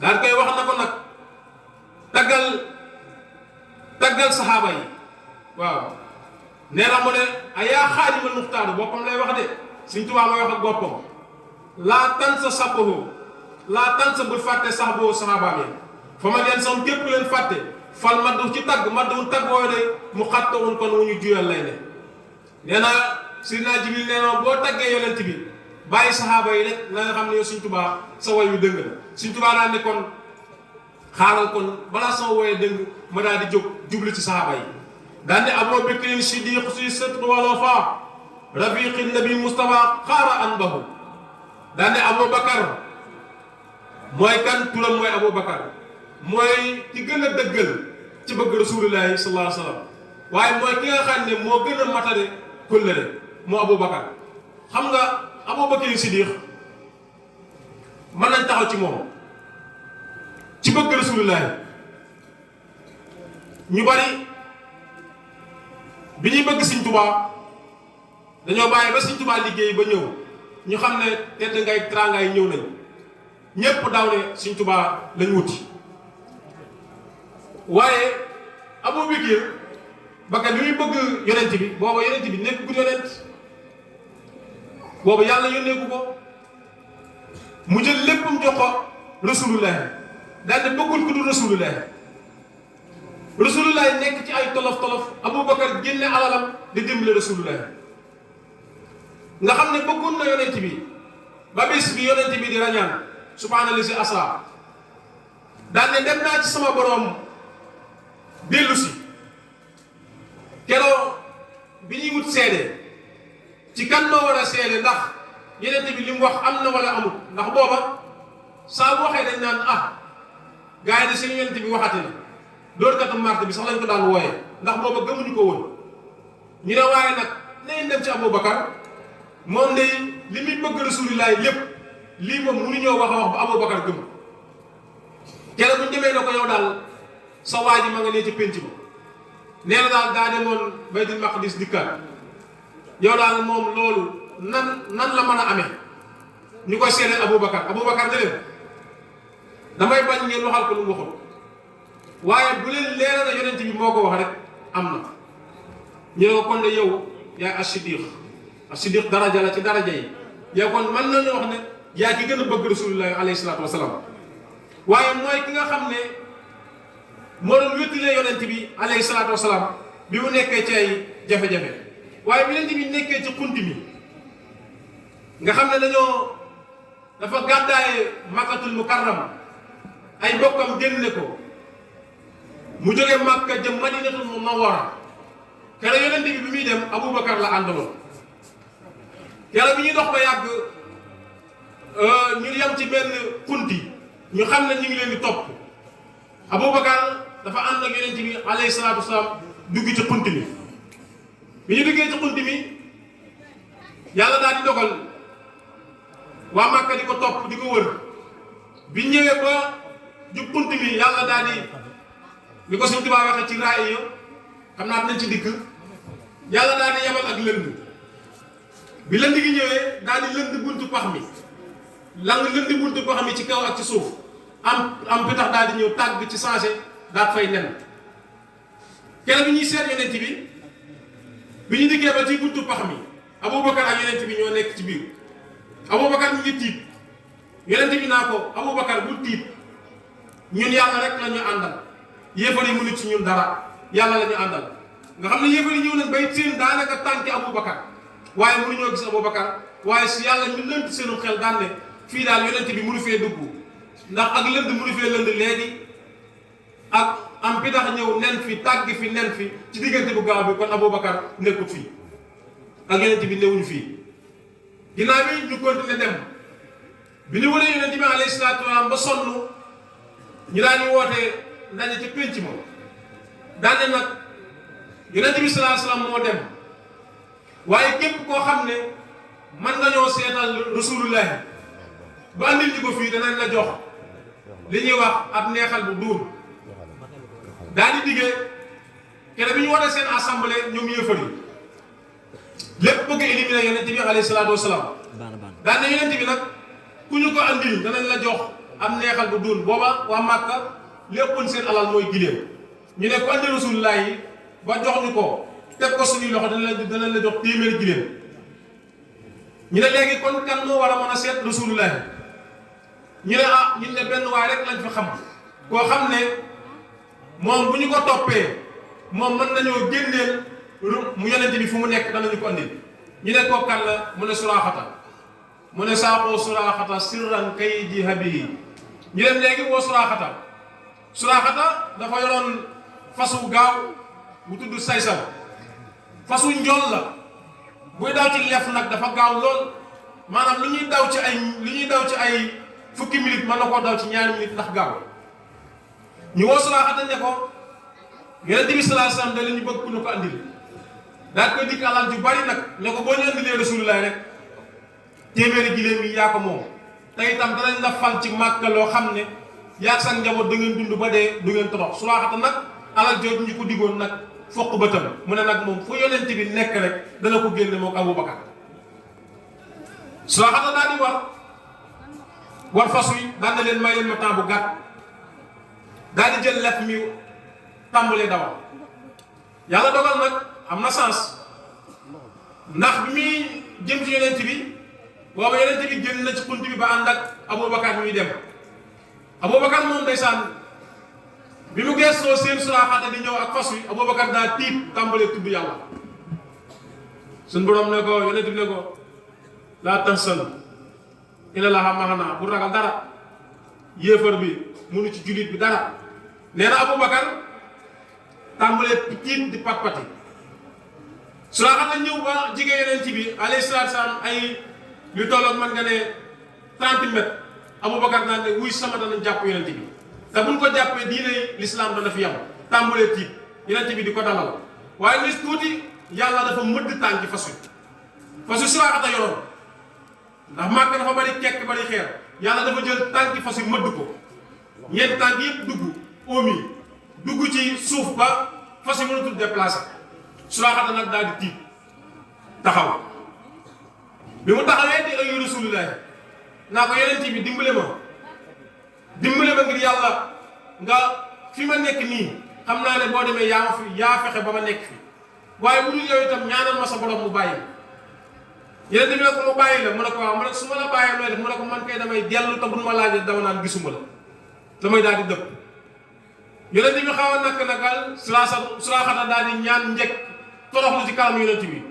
A: daal koy wax na ko nag taggal sahaaba yi waaw nee na mu ne ayaa xaadimal muxtaaru boppam lay wax de Sëñ Tuubaa may wax ak boppam laa tan sa sabbaho laa tan sa bul fàtte sax boo sahabaam yi fa ma leen sam képp leen fàtte fal maddu ci tagg madduwun tagg wooyu de mu xattawun kon wu ñu juyal lay ne nee na Sidina Jibril nee na boo taggee yonent bi bàyyi saxaaba yi rek na nga xam ne yow Sëñ Tuubaa sa woy wi dëng la Sëñ Tuubaa daal ne kon xaaral kon balaa sama woyee dëng ma daal di jóg jublu ci saxaaba yi daal ne Abu Bakrin Siddiq si sët wal wafaa rafiqi nabi Mustafa xaara an bahu daal ne Abu Bakar mooy kan turam mooy Abu Bakar mooy ki gën a dëggal ci bëgg rasulullahi sallallahu alayhi wa sallam waaye mooy ki nga xam ne moo gën a matale kóllëre moo Abu Bakar xam nga Abu Bakr Siddiq mën nañ taxaw ci moom ci bëgg rasulullahi ñu bari bi ñuy bëgg Sëñ Tuubaa dañoo bàyyi ba Sëñ Tuubaa liggéey ba ñëw ñu xam ne tedd ngay teraangaay ñëw nañ ñépp daaw ne Sëñ Tuubaa lañ wuti waaye Abu Bakr bakka bi muy bëgg yonent bi booba yonent bi nekk gu yonent boobu yàlla yónneeku ko mu jël léppam jox ko rasulullahi daal ne bëggul ku du rasulullahi nekk ci ay tolof Abu Bakar génne alalam di dimbale rasulullahi nga xam ne bëggoon na yonent bi ba bés bi yonent bi di rañaan subhaanallazi asra daal ne dem naa ci sama boroom dellu si keroo bi ñuy wut seede ci kan moo war a seede ndax yonent bi li mu wax am na wala amul ndax booba saa bu waxee dañ naan gars yi de seen yonent bi waxati na dóorkatu marte bi sax lañ ko daan wooye ndax booba gëmuñu ko woon ñu ne waaye nag nañ dem ci Abu Bakar moom de li muy bëgg rasulillahi lépp lii moom mënuñoo wax a wax ba Abu Bakar gëm keroog bu ñu demee na ko yow daal sa waa ji ma nga nee ci pénc ba nee na daal daa demoon Baytul Maqdis dikkaat yow daal moom loolu nan la mën a amee ñu koy seedeel Abu Bakar ne leen damay bañ ngeen waxal ko lu mu waxul waaye bu leen leeral na yonent bi moo ko wax rek am na ñu ne ko kon de yow yaay as-Siddiq daraja la ci daraja yi yow kon mën nañu wax ne yaa ki gën a bëgg rasulullahi alayhi salaatu wasalaam waaye mooy ki nga xam ne moo doon wéttalee yonent bi alayhi salaatu wasalaam bi mu nekkee ci ay jafe-jafe waaye bi yonent bi nekkee ci xunt mi nga xam ne dafa gàddaaye Makkatul Mukarrama ay mbokkam génne ko mu jógee Makka jëm Madinatul Munawwara keroog yonent bi muy dem Aboubacar la àndaloon keroog bi ñuy dox ba yàgg ñu yam ci benn xunti ñu xam ne ñu ngi leen di topp Aboubacar dafa ànd ak yonent bi alayhi salaatu wasalaam dugg ci xunt mi bi ñu duggee ci xunt mi yàlla daal di dogal waa Makka di ko topp di ko wër bi ñëwee ba ju xunt mi yàlla daal di ko Sëñ Tuubaa waxee ci raay yo xam naa dinañ ci dikk yàlla daal di yabal ak lënd bi lënd gi ñëwee daal di lënd buntu pax mi lënd buntu pax mi ci kaw ak ci suuf am pitax daal di ñëw tàgg ci changé daal fay nen kenn bi ñuy seet yonent bi ñu dikkee ba ci buntu pax mi Aboubacar ak yonent bi ñoo nekk ci biir Aboubacar ñu ngi tiit yonent bi naa ko Aboubacar bul tiit ñun yàlla rek la ñu àndal yéefar yi mënu ci ñun dara yàlla la ñu àndal nga xam ne yéefar yi ñëw nañ bay seen daanaka tànki Aboubacar waaye mënuñoo gis Aboubacar waaye si yàlla ñu lënt seenu xel daan ne fii daal yonent bi mënu fee dugg ndax ak lënd mënu fee lënd léegi ak am bi tax ñëw nen fi tàgg fi nen fi ci diggante bu gaaw bi kon Aboubacar nekkut fii ak yonent bi newuñu fii ginnaaw bi ñu continuer dem bi ñu wëree yonent bi alayhi salaatu wa salaam ba sonn ñu daal di woote ndaje ci pénc ma daane nag yonent bi sallallahu alayhi wa sallam moo dem waaye képp koo xam ne mën nga ñoo seetal rasulullahi ba andil ñu ko fii danañ la jox li ñuy wax ab neexal bu duur daal di diggee kenn bi ñu wootee seen assemblée ñoom yéefar yi lépp bëgg éliminer yonent bi alayhi salaatu wasalaam daan na yonent bi nag ku ñu ko andil danañ la jox am neexal bu duun booba waa Màkka léppoon seen alal mooy giléem ñu ne ku andi rasulullah yi ba jox ñu ko teg ko suñuy loxo danañ la jox téeméeri giléem ñu ne léegi kon kan moo war a mën a seet rasulullah yi ñu ne ñun ne benn waay rek lañ fi xam koo xam ne moom bu ñu ko toppee moom mën nañoo génneel mu yonent bi fu mu nekk danañu ko andil ñu ne koo kan la mu ne Suraaxata mu ne saaqoo Suraaxata sirran kay ji habihi ñu dem léegi woo Suraaxata dafa yoroon fasu gaaw bu tudd saysal fasu njool la buy daw ci lef nag dafa gaaw lool maanaam li ñuy daw ci ay fukki minutes mën na koo daw ci ñaari minutes ndax gaaw ñu woo Suraaxata ne ko yonent bi sallallahu alayhi wasallam da lañu bëgg ku ñu ko andil daal koy dikk alal ju bari nag ne ko boo ñu andilee rasulullah rek téeméeri giléem yi yaa ko moom te itam danañ la fal ci Màkka loo xam ne yaa sa njaboot da ngeen dund ba dee du ngeen torox Suraaxata nag alal jooju ñu ko diggoon nag fokk bëtam mu ne nag moom fu yonent bi nekk rek dana ko génne moom Abubakar Suraaxata daal di war fas wi daan na leen may leen ma temps bu gàtt daal di jël lef mi tàmbalee dawal yàlla dogal nag am na sens ndax bi muy jëm ci yonent bi booba yonent bi génn na ci xunt bi ba ànd ak Abubakar mi dem Abubakar moom ndeysaan bi mu geesoo seen Suraaxata di ñëw ak fas wi Abubakar daa tiit tàmbalee tudd yàlla suñ borom ne ko yonent bi ne ko laa tahzan inna Allaaha ma'anaa bu ragal dara yéefar bi munu ci jullit bi dara nee na Abubakar tàmbalee tiit di pat-pati Suraaxata ñëw ba jigéen yonent bi alayhi salaatu salaam ay lu tolloog man nga ne 30 mètres Abubakar naan ne wuy sama dana jàpp yonent bi te buñ ko jàppee diine lislaam dana fi yam tàmbalee tiit yonent bi di ko dalal waaye lis tuuti yàlla dafa mëdd tànki fas wi Suraaxata yoroon ndax Màkka dafa bari kekk bari xeer yàlla dafa jël tànki fas wi mëdd ko ñeenti tànk yëpp dugg dugg ci suuf ba fas yi mënatul déplacé Suraaxata nag daal di tiit taxaw bi mu taxawee di ay rasulullah naa ko yonent bi dimbale ma ngir yàlla nga fi ma nekk nii xam naa ne boo demee yaa fexe ba ma nekk fi waaye bu dul yow itam ñaanal ma sa borom mu bàyyi yonent bi ne ko mu bàyyi la mu ne ko waaw mu ne su ma la bàyyee nooy def mu ne ko man kay damay dellu te bu ma laajee dama naan gisuma la damay daal di dëpp yonent bi xaw a nakal Suraaxata daal di ñaan njëkk toroxlu ci kanam yonent bi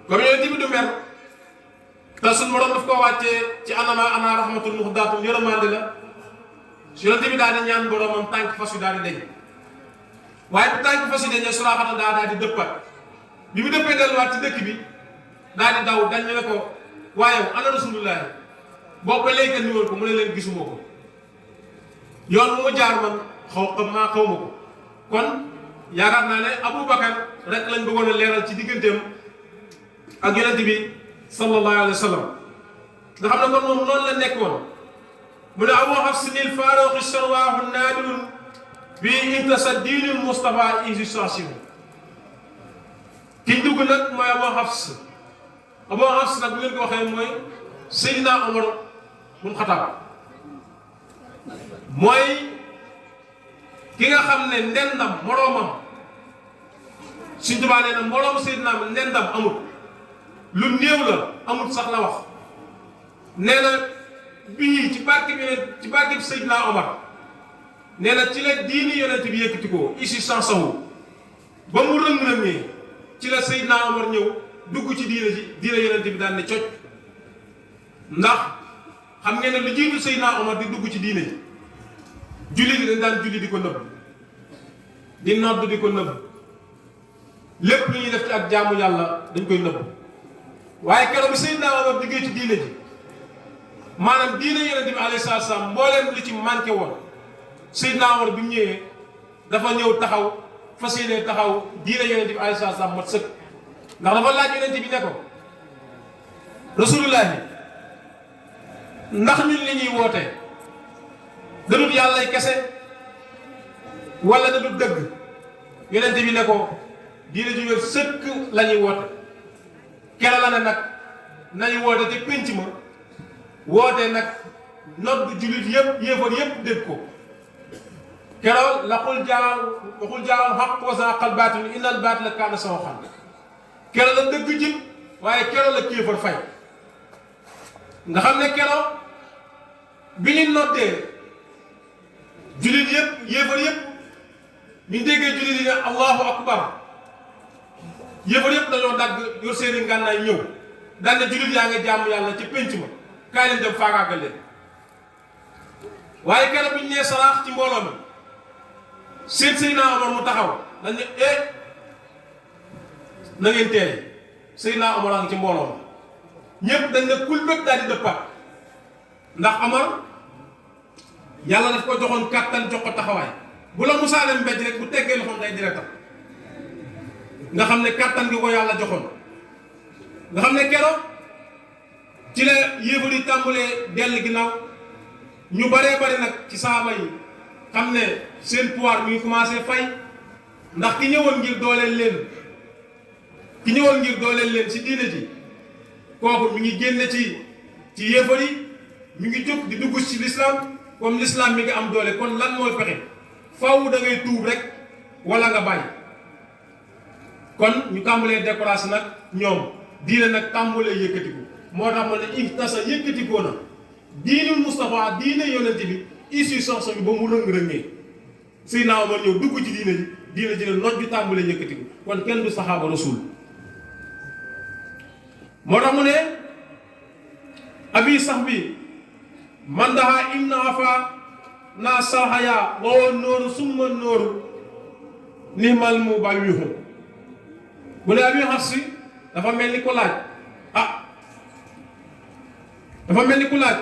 A: comme yonent bi du mer te suñu borom daf koo wàccee ci ana rahmatul muhdaatun yërmande la yonent bi daal di ñaan boromam tànk fas wi daal di deñ waaye bu tànk fas wi deñee Suraaxata daal di dëppat bi mu dëppee delluwaat ci dëkk bi daal di daw dañ ne ko waaye ana rasulullahi boo ko léegi ni woon ko mu ne leen gisuma ko yoon mu jaar man xaw ma ko kon yaakaar naa ne Abubakar rek lañ bëggoon a leeral ci digganteem ak yonent bi sallallahu alayhi wa sallam nga xam ne kon moom noonu la nekkoon mu ne Abu Hafsin al-Faaruq sarwaahu naadirun bi intasa diinul Mustafa existation ki dugg nag mooy Abu Hafs nag bu ngeen ko waxee mooy Seydina Omar bun Xataab mooy ki nga xam ne ndendam moroomam Sëñ Tuubaa nee na moroom Seydina ndendam amut lu néew la amut sax la wax nee na bii ci barke bi Seydina Omar nee na ci la diini yonent bi yëkkati ko ici sansawu ba mu rëng-rëngee ci la Seydina Omar ñëw dugg ci diine yonent bi daan ne cocc ndax xam ngeen ne lu jiitu Seydina Omar di dugg ci diine ji julli di dañ daan julli di ko nëbb di nodd di ko nëbb lépp lu ñuy def ci ak jaamu yàlla dañ koy nëbb waaye keroog bi Seydina Omar diggee ci diine ji maanaam diine yonent bi alayhi salaatu salaam mbooleem li ci manqué woon Seydina Omar bi mu ñëwee dafa ñëw taxaw fas yéene taxaw diine yonent bi alayhi salaatu salaam mat sëkk ndax dafa laaj yonent bi ne ko rasulullahi ndax ñun li ñuy woote dadut yàllay kese wala dadut dëgg yonent bi ne ko diine ju wér sëkk la ñuy woote kera la ne nag nañu woote te pénc ma woote nag nodd jullit yëpp yéefar yëpp dégg ko keroog la xul jaal xaq wa zahaqal baatil innal baatila kaana zahuuqan keroog la dëgg jib waaye keroog la kéefar fay nga xam ne keroog bi ñu noddee jullit yëpp yéefar yëpp bi ñu déggee jullit yi ne allahu akbar yéefar yëpp dañoo dagg yor seeni ngànnaay ñëw daan ne jullit yaa ngi jàmm yàlla ci pénc ma kaay leen dem faagaagal leen waaye keroog bi ñu nee saraax ci mbooloo mi seet Seydina Omar mu taxaw dañ ne na ngeen teey Seydina Omar a ngi ci mbooloo mi ñëpp dañ ne kul bépp daal di dëppaat ndax Omar yàlla daf ko joxoon kàttan jox ko taxawaay bu la musaale mbéj rek bu teggee loxoom day diretam nga xam ne kàttan gi ko yàlla joxoon nga xam ne keroog ci la yéefar yi tàmbalee dell ginnaaw ñu baree bari nag ci saaba yi xam ne seen pouvoir mi ngi commencé fay ndax ki ñëwoon ngir dooleel leen ci diine ji kooku mi ngi génne ci yéefar yi mi ngi jóg di dugg ci l'islam comme l'islam mi ngi am doole kon lan mooy pexe faaw da ngay tuub rek wala nga bàyyi kon ñu tàmbalee découragé nag ñoom diine nag tàmbalee yëkkatiku moo tax ma ne ihtasa yëkkatikoo na diinul Moustapha diine yonent bi issu sox bi ba mu rëng-rëngee Seydina Omar ñëw dugg ci diine ji ne noj bi tàmbalee yëkkatiku kon kenn du saxaaba rasul moo tax mu ne abi sax bi man daha im na afa naa salxaya woo nooru summa nooru nimal mu bàyyihu bu ne abi xaf si dafa mel ni ku laaj dafa mel ni ku laaj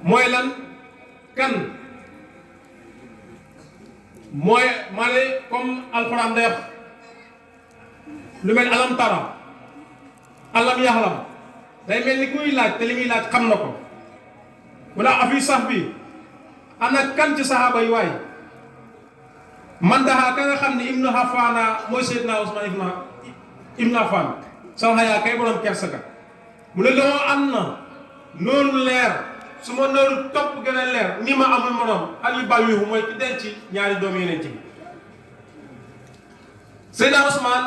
A: mooy lan kan mooy maa ne comme alxuraan day wax lu mel alam tara alam yaxlam day mel ni kuy laaj te li muy laaj xam na ko mu ne afi sax bi ana kan ci saxaaba yi waay man daxaa ka nga xam ne ibnu Hafaana mooy Seydina Usmaan ibnu Affaan salxayaa kay borom kersa ga mu ne loo am na noonu leer su ma noonu topp gën a leer ni ma amul morom al yu bàyyiwu mooy ki denc ñaari doom yeneen ci bi Seydina Usmaan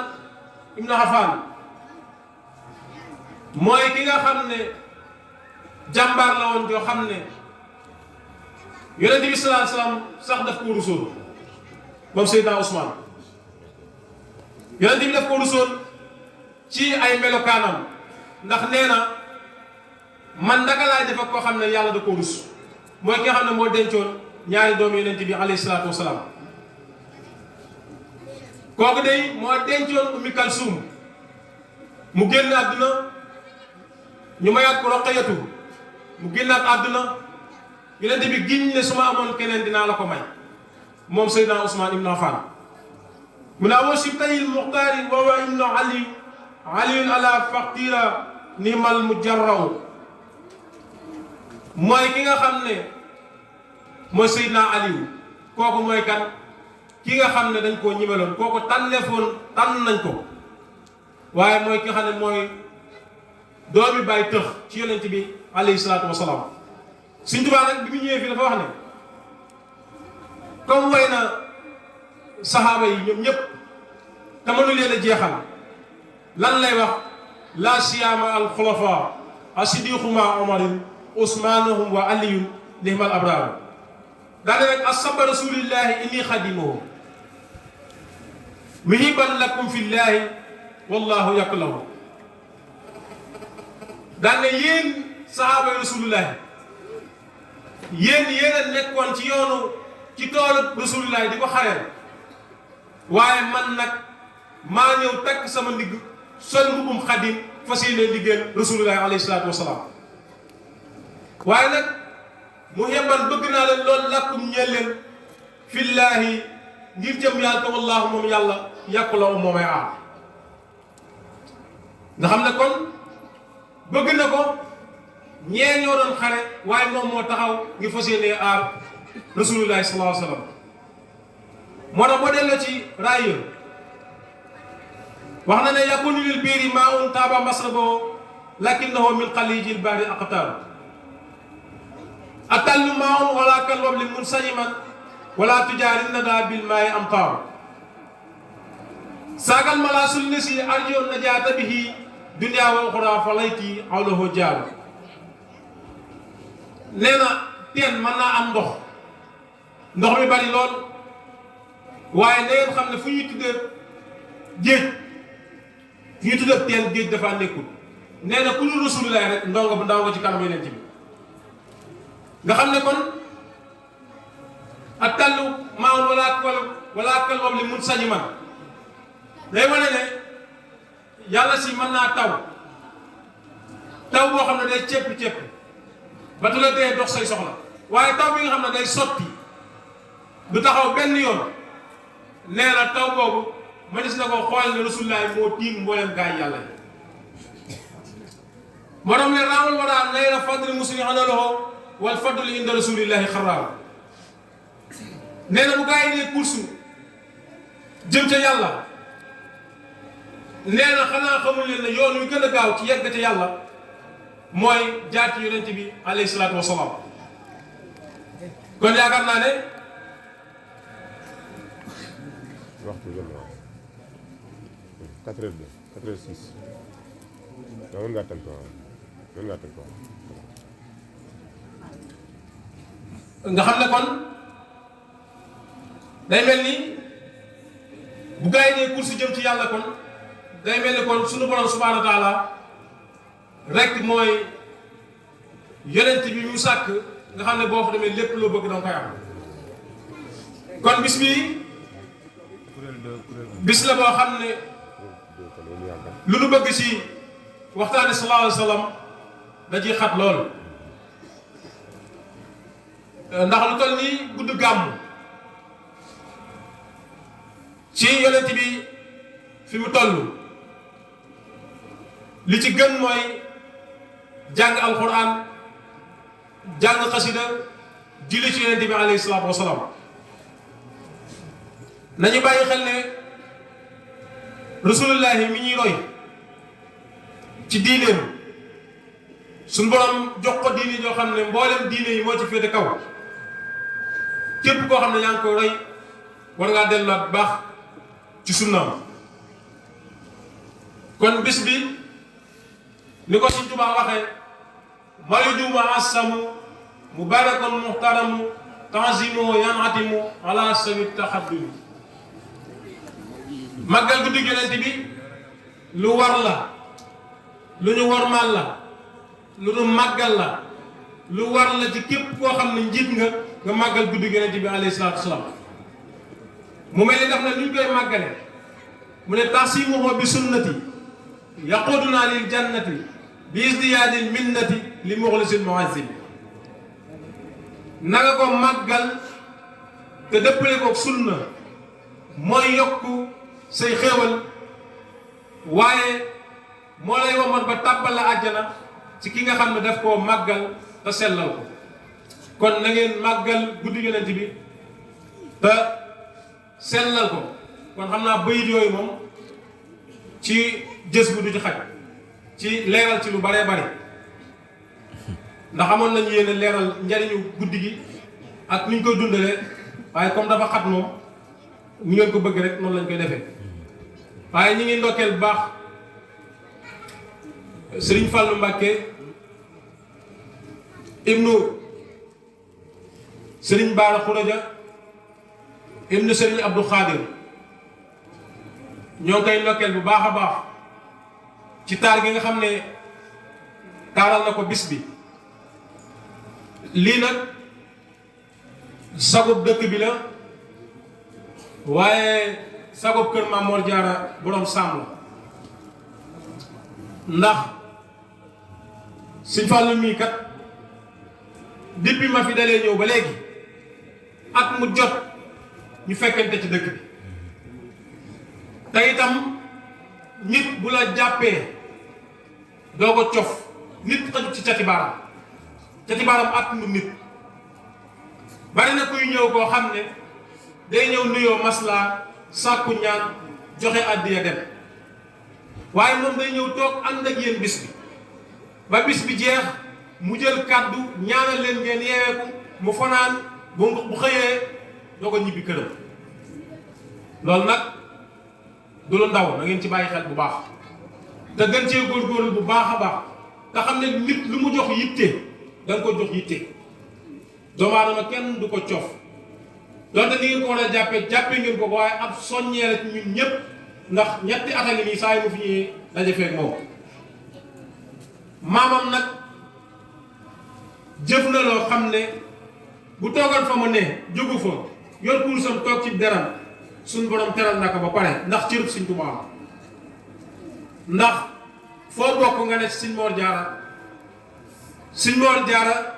A: ibnu Affaan mooy ki nga xam ne jàmbaar la woon joo xam ne yonent bi sallallahu alayhi wasallam sax daf ko rusoon moom Seydina Usmaan yonent bi daf ko rusoon ci ay melokaanam ndax nee na man naka laay def ak koo xam ne yàlla da ko rus mooy ki nga xam ne moo dencoon ñaari doom yonent bi alayhi salaatu wasalaam kooku day moo dencoon Ummi Kalsum mu génn àdduna ñu mayaat ko Roqayatu mu génnaat àdduna yonent bi giñ ne su ma amoon keneen dinaa la ko may moom Seydina Usmaan ibnu Affaan mu ne amoo si tayil muxtaari wa wa ibnu aliyun ala faqira nimal mujarraw mooy ki nga xam ne mooy Seydina Aliyu kooku mooy kan ki nga xam ne dañ koo ñimeloon kooku tànn nañ ko waaye mooy ki nga xam ne mooy doomi bàyyi tëx ci yonent bi alayhi salaatu wasalaam Sëñ Tuubaa nag bi mu ñëwee fii dafa wax ne comme way na saxaaba yi ñoom ñëpp te mënu leen a jeexal lan lay wax la siyaama al xulafa asidiquma omarin usmanuhum wa aliyun lihmal abraar daane rek asaba rasulillahi inni xadimuhu muhiban lakum fillahi wallahu yaklahu daane yéen saxaaba yi rasulillahi yéen a nekkoon ci yoonu ci toolu rasulillahi di ko xareel waaye man nag maa ñëw takk sama ndigg sol mbubbum xadim fas yéene liggéeyal rasulillahi alayhi salaatu wasalaam waaye nag mu yebban bëgg naa leen loolu lakkum ñeel leen fillaahi ngir jëm yàlla te wallaahu moom yàlla yàqu la moomay aar nga xam ne kon bëgg na ko ñee ñoo doon xare waaye moom moo taxaw ngir fas yéene aar rasulillahi sallallahu alayhi wasallam moo tax boo delloo ci raaya wax na ne yakunu lil biiri maa'un taaba masrabahu lakinnahu min xaliijil bahri aqtaar atallu maa'un wala kalwabli munsajiman wala tujaari nada bil maa'i amtaar saagal malaasul lesi arjo najaata bihi dunya wa uxra fa layti awlahu jaaru nee na teen mën naa am ndox mi bari lool waaye na ngeen xam ne fu ñuy tuddee géej fu ñuy tuddee teen géej dafa nekkul nee na ku ñu Rasulullah rek ndongo bu ndaw nga ci kanam yeneen ci bi nga xam ne kon ak tàllu maawul wala kal moom li mun sañi man day wane ne yàlla si mën naa taw boo xam ne day cepp ba tu la dee dox say soxla waaye taw bi nga xam ne day sotti du taxaw benn yoon nee na taw boobu mënees na ko xool ne Rasulullah moo tiim mboolem gaay yàlla yi moo tax ne raamul waraa layla fadli musli analoo wal fadlu inda rasulillahi xaraaw nee na bu gaa yi ne kursu jëm ca yàlla nee na xanaa xamul leen ne yoon wi gën a gaaw ci yegg ca yàlla mooy jaar ci yonent bi alayhi salaatu wa salaam kon yaakaar naa ne
B: waxtu jot na 4h02 4h06 mën ngaa tënk
A: nga xam ne kon day mel ni bu gaa yi ne course jëm ci yàlla kon day mel ni kon sunu borom subhaanahu wa taala rek mooy yonent bi mu sàkk nga xam ne boo fa demee lépp loo bëgg danga koy am kon bis bi bis la boo xam ne lu nu bëgg ci waxtaane sallallahu alayhi wa sallam da ciy xat lool ndax lu toll nii gudd gàmm ci yonent bi fi mu toll li ci gën mooy jàng alquran jàng xasida julli ci yonent bi alayhi salaatu wasalaam nañu bàyyi xel ne rasulullahi mi ñuy roy ci diineem suñu borom jox ko diine joo xam ne mboolem diine yi moo ci féete kaw képp koo xam ne yaa ngi koy roy war ngaa delluwaat bu baax ci sunnaam kon bis bi ni ko Sëñ Tuubaa waxee mawlidu muassamu mubarakun muhtaramu tanzimu yanatimu ala sawi taxaddumi màggal guddi Yonent bi lu war la lu ñu wormaal la lu ñu màggal la lu war la ci képp koo xam ne njiit nga màggal guddi Yonent bi alayhi salaatu wasalaam mu mel ni daf na ñu koy màggale mu ne tasimuhu bi sunnati yaquduna lil jannati bi isdiyaadil minnati li muxlisil muazzim na nga ko màggal te dëppale ko sunna mooy yokk say xéewal waaye moo lay womat ba tàbbal la àjjana ci ki nga xam ne daf koo màggal te sellal ko kon na ngeen màggal guddi Yonent bi te sellal ko kon xam naa bayit yooyu moom ci jës bu du ci xaj ci leeral ci lu baree bari ndax amoon nañu yéene leeral njariñu guddi gi ak ni ñu koy dundalee waaye comme dafa xat moom ñu ngeen ko bëgg rek noonu lañ koy defee waaye ñi ngi ndokkeel bu baax Sëriñ Fàllu Mbàkke ibnu Sëriñ Baara Xuraja ibnu Sëriñ Abdou Khadir ñoo koy ndokkeel bu baax a baax ci taar gi nga xam ne taaral na ko bis bi lii nag sagub dëkk bi la waaye sagub kër Maam Mor Jaara boroom sàmm ndax Sëñ Fallu mii kat depuis ma fi dalee ñëw ba léegi at mu jot ñu fekkante ci dëkk bi te itam nit bu la jàppee doo ko cof nit xajut ci cati baaram at mu nit bari na kuy ñëw koo xam ne day ñëw nuyoo maslaa sàkku ñaan joxe àddiya dem waaye moom day ñëw toog ànd ak yéen bis bi ba bis bi jeex mu jël kàddu ñaanal leen ngeen yeeweeku mu fanaan bu xëyee doo ko ñibbi këram loolu nag du lu ndaw na ngeen ci bàyyi xel bu baax te gën cee góorgóorlu bu baax a baax te xam ne nit lu mu jox yitte da nga ko jox yitte doomu aadama kenn du ko coof donte ni ngeen ko war a jàppee ngeen ko waaye ab soññee la ci ñun ñëpp ndax ñetti at a ngi nii saa yi mu fi ñëwee daje feek moom maamam nag jëf na loo xam ne bu toogal fa ma ne jógu fa yor kursam toog ci deram suñ borom teral na ko ba pare ndax cërub Sëñ Tuubaa ndax foo bokk nga ne Sëñ Mor Jaara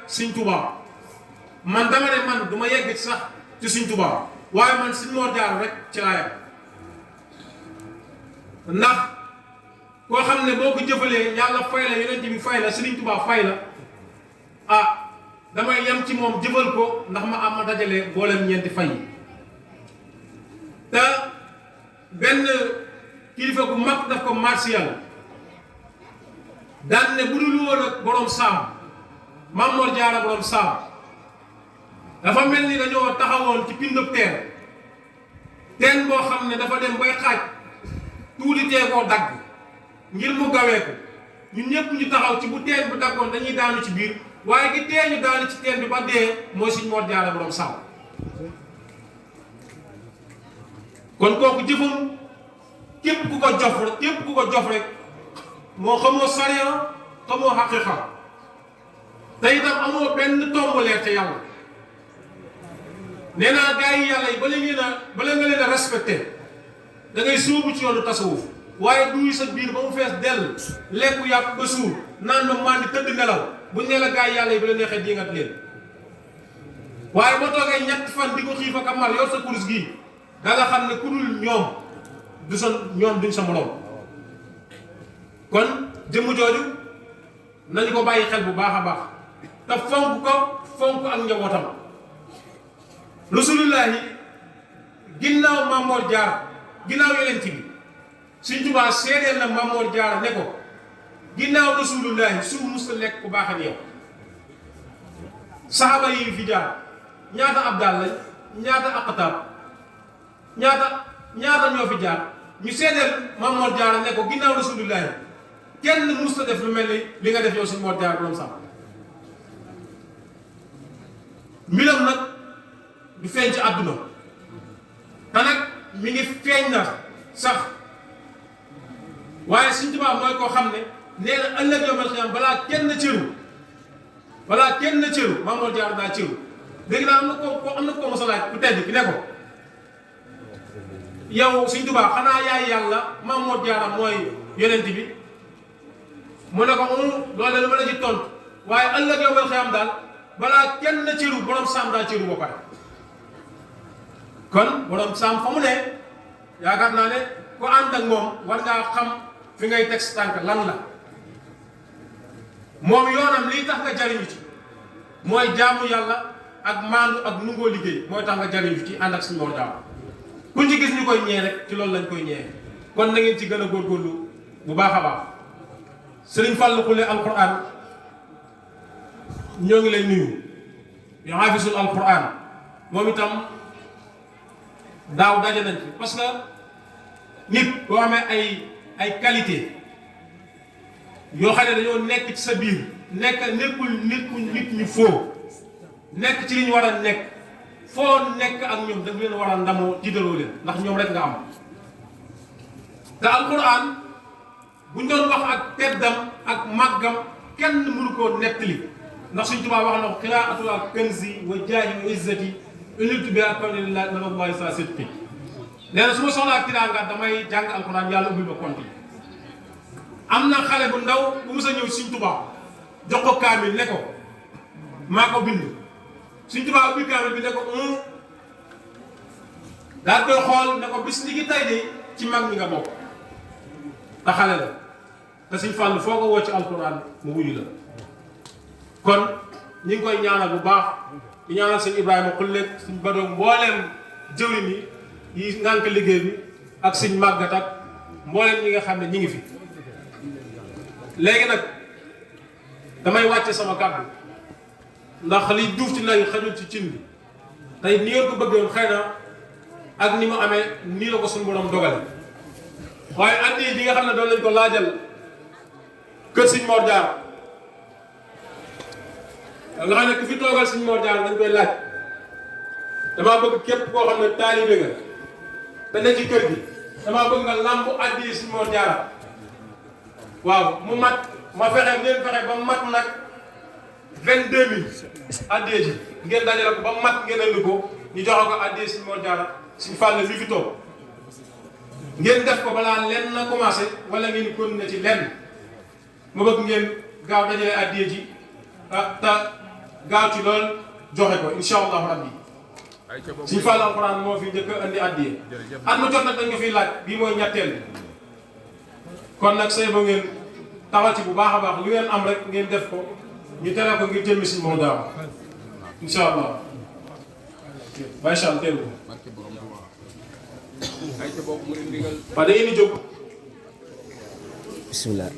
A: Sëñ Tuubaa man dama ne man du ma yegg ci sax ci Sëñ Tuubaa waaye man Sëñ Mor Jaara rek ci laa yem ndax koo xam ne boo ko jëfalee yàlla fay la yonent bi fay la Sëriñ Tuubaa fay la ah damay yem ci moom jëfal ko ndax ma am ma dajale boolem ñeenti fay yi te benn kilifa gu mag daf ko martial daan ne bu dul woon ak borom saam Maam Mor Jaara borom saam dafa mel ni dañoo taxawoon ci pindub teen boo xam ne dafa dem bay xaaj tuuti tee koo dagg ngir mu gawee ko ñun ñëpp ñu taxaw ci bu teen bu daggoon dañuy daanu ci biir waaye gi tee ñu daanu ci teen bi ba dee mooy Sëñ Mor Jaara borom saam kon kooku jëfam képp ku ko jof rek moo xamoo sariya xamoo xaqiqa te itam amoo benn tomb leer ca yàlla nee naa gars yi yàlla yi bala nga leen a respecté da ngay sóobu ci yoonu tasawuf waaye duy sa biir ba mu fees dell lekku yàpp ba suur naan ma mandi tëdd nelaw buñ ne la gars yi yàlla yi ba la neexee dingat leen waaye boo toogee ñetti fan di ko xiif ak mar yor sa kurus gii da nga xam ne ku dul ñoom duñ sa moroom kon jëmm jooju nañu ko bàyyi xel bu baax a baax te fonk ak njabootam rasulullahi ginnaaw Maam Mor Jaara ginnaaw yonent bi Sëñ Tuubaa seedeel na Maam Mor Jaara ne ko ginnaaw rasulullahi suuf musta lekk ku baax ak yow saxaaba yi fi jaar ñaata abdal lañ ñaata aqtaab ñaata ñoo fi jaar ñu seedeel Maam Mor Jaara ne ko ginnaaw rasulullahi kenn musta def lu mel ni li nga def yow Sëñ Mor Jaara borom sax mbiram nag du feeñ ci àdduna te nag mi ngi feeñ na sax waaye Sëñ Tuubaa mooy koo xam ne nee na ëllëg yawmal qiyaama balaa kenn cëru Maam Mor Jaara daa cëru léegi daal am na ko mos a laaj ku tedd ki ne ko yow Sëñ Tuubaa xanaa yaay yàlla Maam Mor Jaara mooy yonent bi mu ne ko loolu la ma la ci tontu waaye ëllëg yawmal qiyaama daal balaa kenn cëru borom saam daa cëru ba pare kon borom saam fa mu ne yaakaar naa ne ku ànd ak moom war ngaa xam fi ngay teg sa tànk lan la moom yoonam lii tax nga jariñu ci mooy jaamu yàlla ak maandu ak nungoo liggéey mooy tax nga jariñu ci ànd ak Sëñ Mor Jaara ku ci gis ñu koy ñee rek ci loolu lañ koy ñee kon na ngeen ci gën a góorgóorlu bu baax a baax Sëriñ Fallu Xule alquran ñoo ngi lay nuyu yu xaafisul alquran moom itam daaw daje nañ fi parce que nit boo amee ay qualité yoo xam ne dañoo nekk ci sa biir nekkul nit ñu foo nekk ci li ñu war a nekk foo nekk ak ñoom da nga leen war a ndamoo tiitaloo leen ndax ñoom rek nga am te alquran buñ doon wax ak teddam ak màggam kenn mënu koo nettali ndax Sëñ Tuubaa wax na ko qiraatuha kanzi wa jaahi wa izzati uniltu bi akawnillahi min allahi sa sidqi nee na su ma soxlaa tiraanga damay jàng alquran yàlla ubbil ma compte yi am na xale bu ndaw bu mës a ñëw Sëñ Tuubaa jox ko kaamil ne ko maa ko bind Sëñ Tuubaa ubbi kaamil bi ne ko daal koy xool ne ko bis ni ki tey de ci mag ñi nga bokk te xale la te Sëñ Fallu foo ko woo ci alquran mu wuyu la kon ñi ngi koy ñaanal bu baax di ñaanal Sëñ Ibrahima Xulle Sëñ Badoo mbooleem jëwriñ yi ngànk liggéey bi ak sëñ màggat ak mboolem ñi nga xam ne ñi ngi fi. léegi nag damay wàcce sama kàddu ndax liy duuf ci nag xajul ci cin bi tey ni ngeen ko bëggoon xëy na ak ni mu amee nii la ko suñu borom dogale waaye addi bi nga xam ne doon nañ ko laajal kër sëñ Mor Diarra nga xam ne ku fi toogal sëñ Mor Diarra dañ koy laaj damaa bëgg képp koo xam ne taalibe nga te ne ci kër gi damaa bëgg nga làmbu addi sëñ Mor Diarra waaw mu mat ma fexe ngeen fexe ba mat nag 22000 addi ji ngeen dajale ko ba mat ngeen andi ko ñu joxe ko addi sëñ Mor Diarra suñu fàll li fi toog ngeen def ko balaa lenn na commencé wala ngeen continuer ci lenn ma bëgg ngeen gaaw dajale addiya ji te gaaw ci lool joxe ko insha allahu rabbi suñu fàll alquran moo fi njëkk a andi addiya at mu jot nag dañ ko fiy laaj bii mooy ñetteel bi kon nag say ba ngeen taxaw ci bu baax a baax lu ngeen am rek ngeen def ko ñu tere ko ngir jëmmi suñu moo daaw insha allah macha allah teel ko waaw da ngeen di jóg
C: bismillah